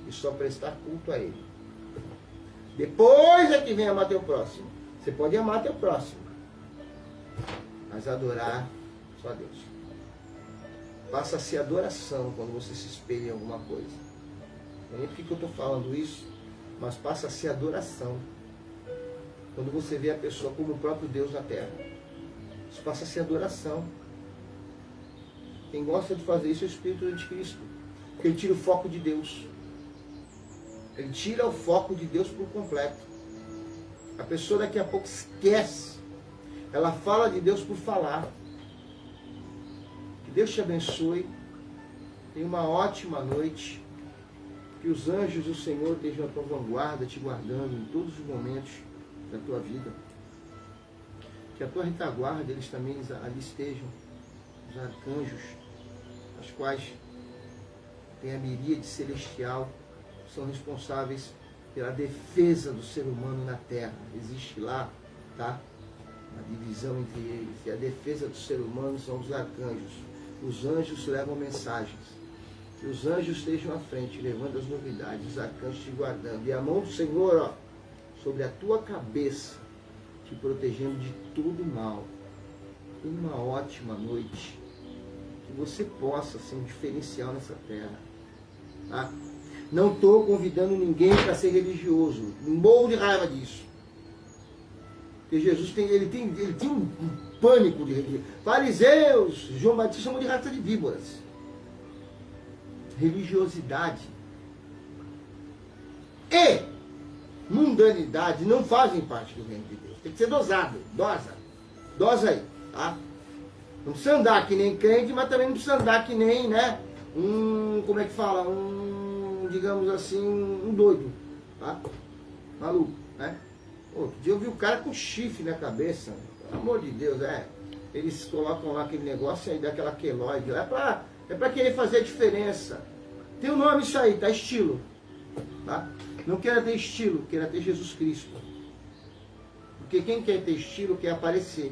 E só prestar culto a Ele. Depois é que vem amar teu próximo. Você pode amar teu próximo. Mas adorar só a Deus. Passa a ser adoração quando você se espelha em alguma coisa. Não sei por que eu estou falando isso, mas passa a ser adoração. Quando você vê a pessoa como o próprio Deus na terra. Isso passa a ser adoração. Quem gosta de fazer isso é o Espírito do Anticristo. Porque ele tira o foco de Deus. Ele tira o foco de Deus por completo. A pessoa daqui a pouco esquece. Ela fala de Deus por falar. Que Deus te abençoe. Tenha uma ótima noite. Que os anjos do Senhor estejam à tua vanguarda, te guardando em todos os momentos da tua vida. Que a tua retaguarda, eles também ali estejam. Os arcanjos, as quais tem a miríade celestial, são responsáveis pela defesa do ser humano na terra. Existe lá, tá? Uma divisão entre eles. E a defesa do ser humano são os arcanjos. Os anjos levam mensagens. Que os anjos estejam à frente, levando as novidades, os arcanjos te guardando. E a mão do Senhor, ó, sobre a tua cabeça, te protegendo de todo mal. Tenha uma ótima noite. Que você possa ser um diferencial nessa terra. Tá? Não estou convidando ninguém para ser religioso. Não morro de raiva disso. Porque Jesus tem um pânico de religião. Fariseus, João Batista chamou de raça de víboras. Religiosidade e mundanidade não fazem parte do reino de Deus. Tem que ser dosado. Dosa aí. Tá? Não precisa andar que nem crente, mas também não precisa andar que nem, né? Como é que fala? Digamos assim, um doido, tá? Maluco, né? Outro dia eu vi o cara com chifre na cabeça, pelo amor de Deus, eles colocam lá aquele negócio aí, daquela queloide, é pra querer fazer a diferença. Tem um nome isso aí, tá? Estilo, tá? Não queira ter estilo, queira ter Jesus Cristo. Porque quem quer ter estilo quer aparecer.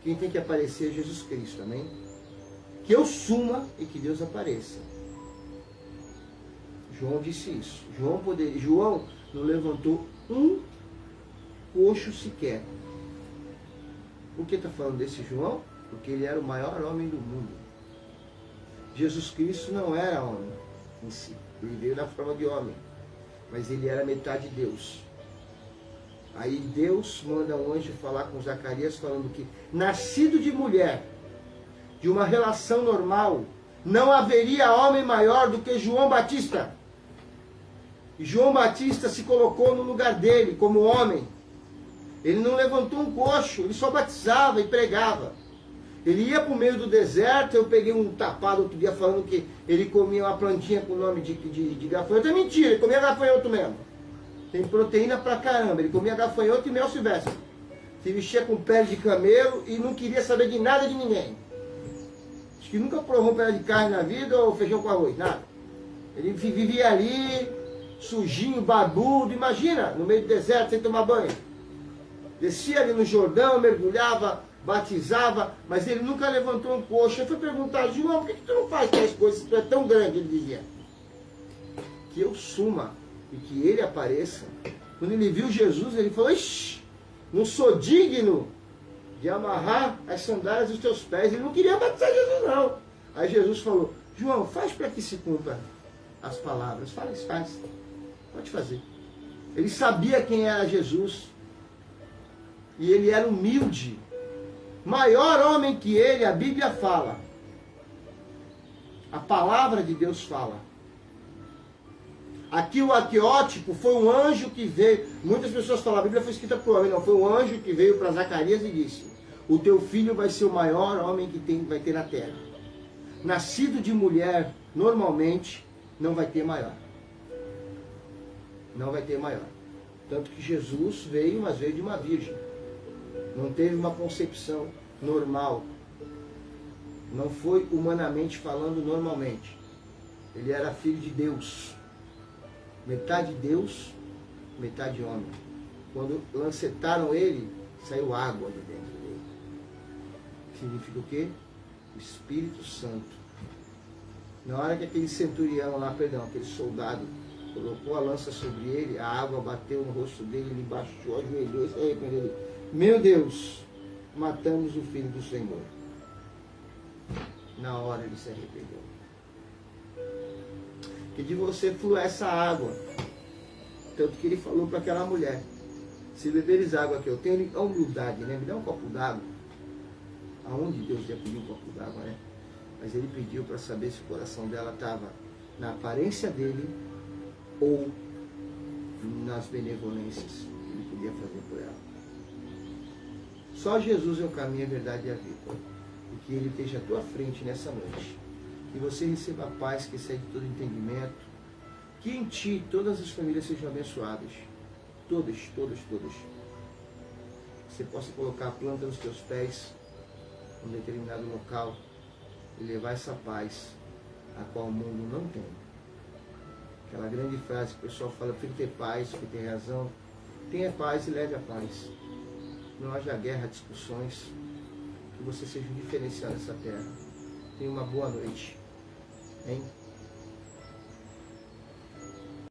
Quem tem que aparecer é Jesus Cristo, amém? Que eu suma e que Deus apareça. João disse isso. João não levantou um coxo sequer. Por que está falando desse João? Porque ele era o maior homem do mundo. Jesus Cristo não era homem em si. Ele veio na forma de homem. Mas ele era metade Deus. Aí Deus manda um anjo falar com Zacarias falando que nascido de mulher, de uma relação normal, não haveria homem maior do que João Batista. E João Batista se colocou no lugar dele como homem. Ele não levantou um coxo, ele só batizava e pregava. Ele ia para o meio do deserto. Eu peguei um tapado outro dia falando que ele comia uma plantinha com o nome de gafanhoto. É mentira, ele comia gafanhoto mesmo. Tem proteína pra caramba. Ele comia gafanhoto e mel silvestre. Se vestia com pele de camelo e não queria saber de nada de ninguém. Acho que nunca provou um pedaço de carne na vida ou feijão com arroz, nada. Ele vivia ali, sujinho, barbudo. Imagina, no meio do deserto, sem tomar banho. Descia ali no Jordão, mergulhava, batizava, mas ele nunca levantou um coxo. Eu fui perguntar, João, por que tu não faz tais coisas se tu é tão grande? Ele dizia, que eu suma e que ele apareça. Quando ele viu Jesus, ele falou, ixi, não sou digno de amarrar as sandálias dos teus pés. Ele não queria batizar Jesus, não. Aí Jesus falou, João, faz para que se cumpra as palavras. Faz. Pode fazer. Ele sabia quem era Jesus. E ele era humilde. Maior homem que ele, a Bíblia fala. A palavra de Deus fala. Aqui o arqueótipo foi um anjo que veio. Muitas pessoas falam, a Bíblia foi escrita por homem. Não, foi um anjo que veio para Zacarias e disse: o teu filho vai ser o maior homem que vai ter na terra. Nascido de mulher, normalmente, não vai ter maior. Não vai ter maior. Tanto que Jesus veio, mas veio de uma virgem. Não teve uma concepção normal. Não foi humanamente falando normalmente. Ele era filho de Deus. Metade Deus, metade homem. Quando lancetaram ele, saiu água de dentro dele. Significa o quê? O Espírito Santo. Na hora que aquele centurião lá, aquele soldado, colocou a lança sobre ele, a água bateu no rosto dele, ele baixou, ajoelhou e se arrependeu. Meu Deus, matamos o Filho do Senhor. Na hora ele se arrependeu. Que de você flua essa água. Tanto que ele falou para aquela mulher: se beberes água que eu tenho, a humildade, né? Me dá um copo d'água. Aonde Deus ia pedir um copo d'água, né? Mas ele pediu para saber se o coração dela estava na aparência dele ou nas benevolências que ele podia fazer por ela. Só Jesus é o caminho, a verdade e a vida. E que ele esteja à tua frente nessa noite. Que você receba a paz que excede todo entendimento. Que em ti todas as famílias sejam abençoadas. Todas, todas, todas. Você possa colocar a planta nos teus pés em um determinado local e levar essa paz a qual o mundo não tem. Aquela grande frase que o pessoal fala: tem que ter paz, que tem razão. Tenha paz e leve a paz. Não haja guerra, discussões. Que você seja um diferencial nessa terra. Tenha uma boa noite. Hein?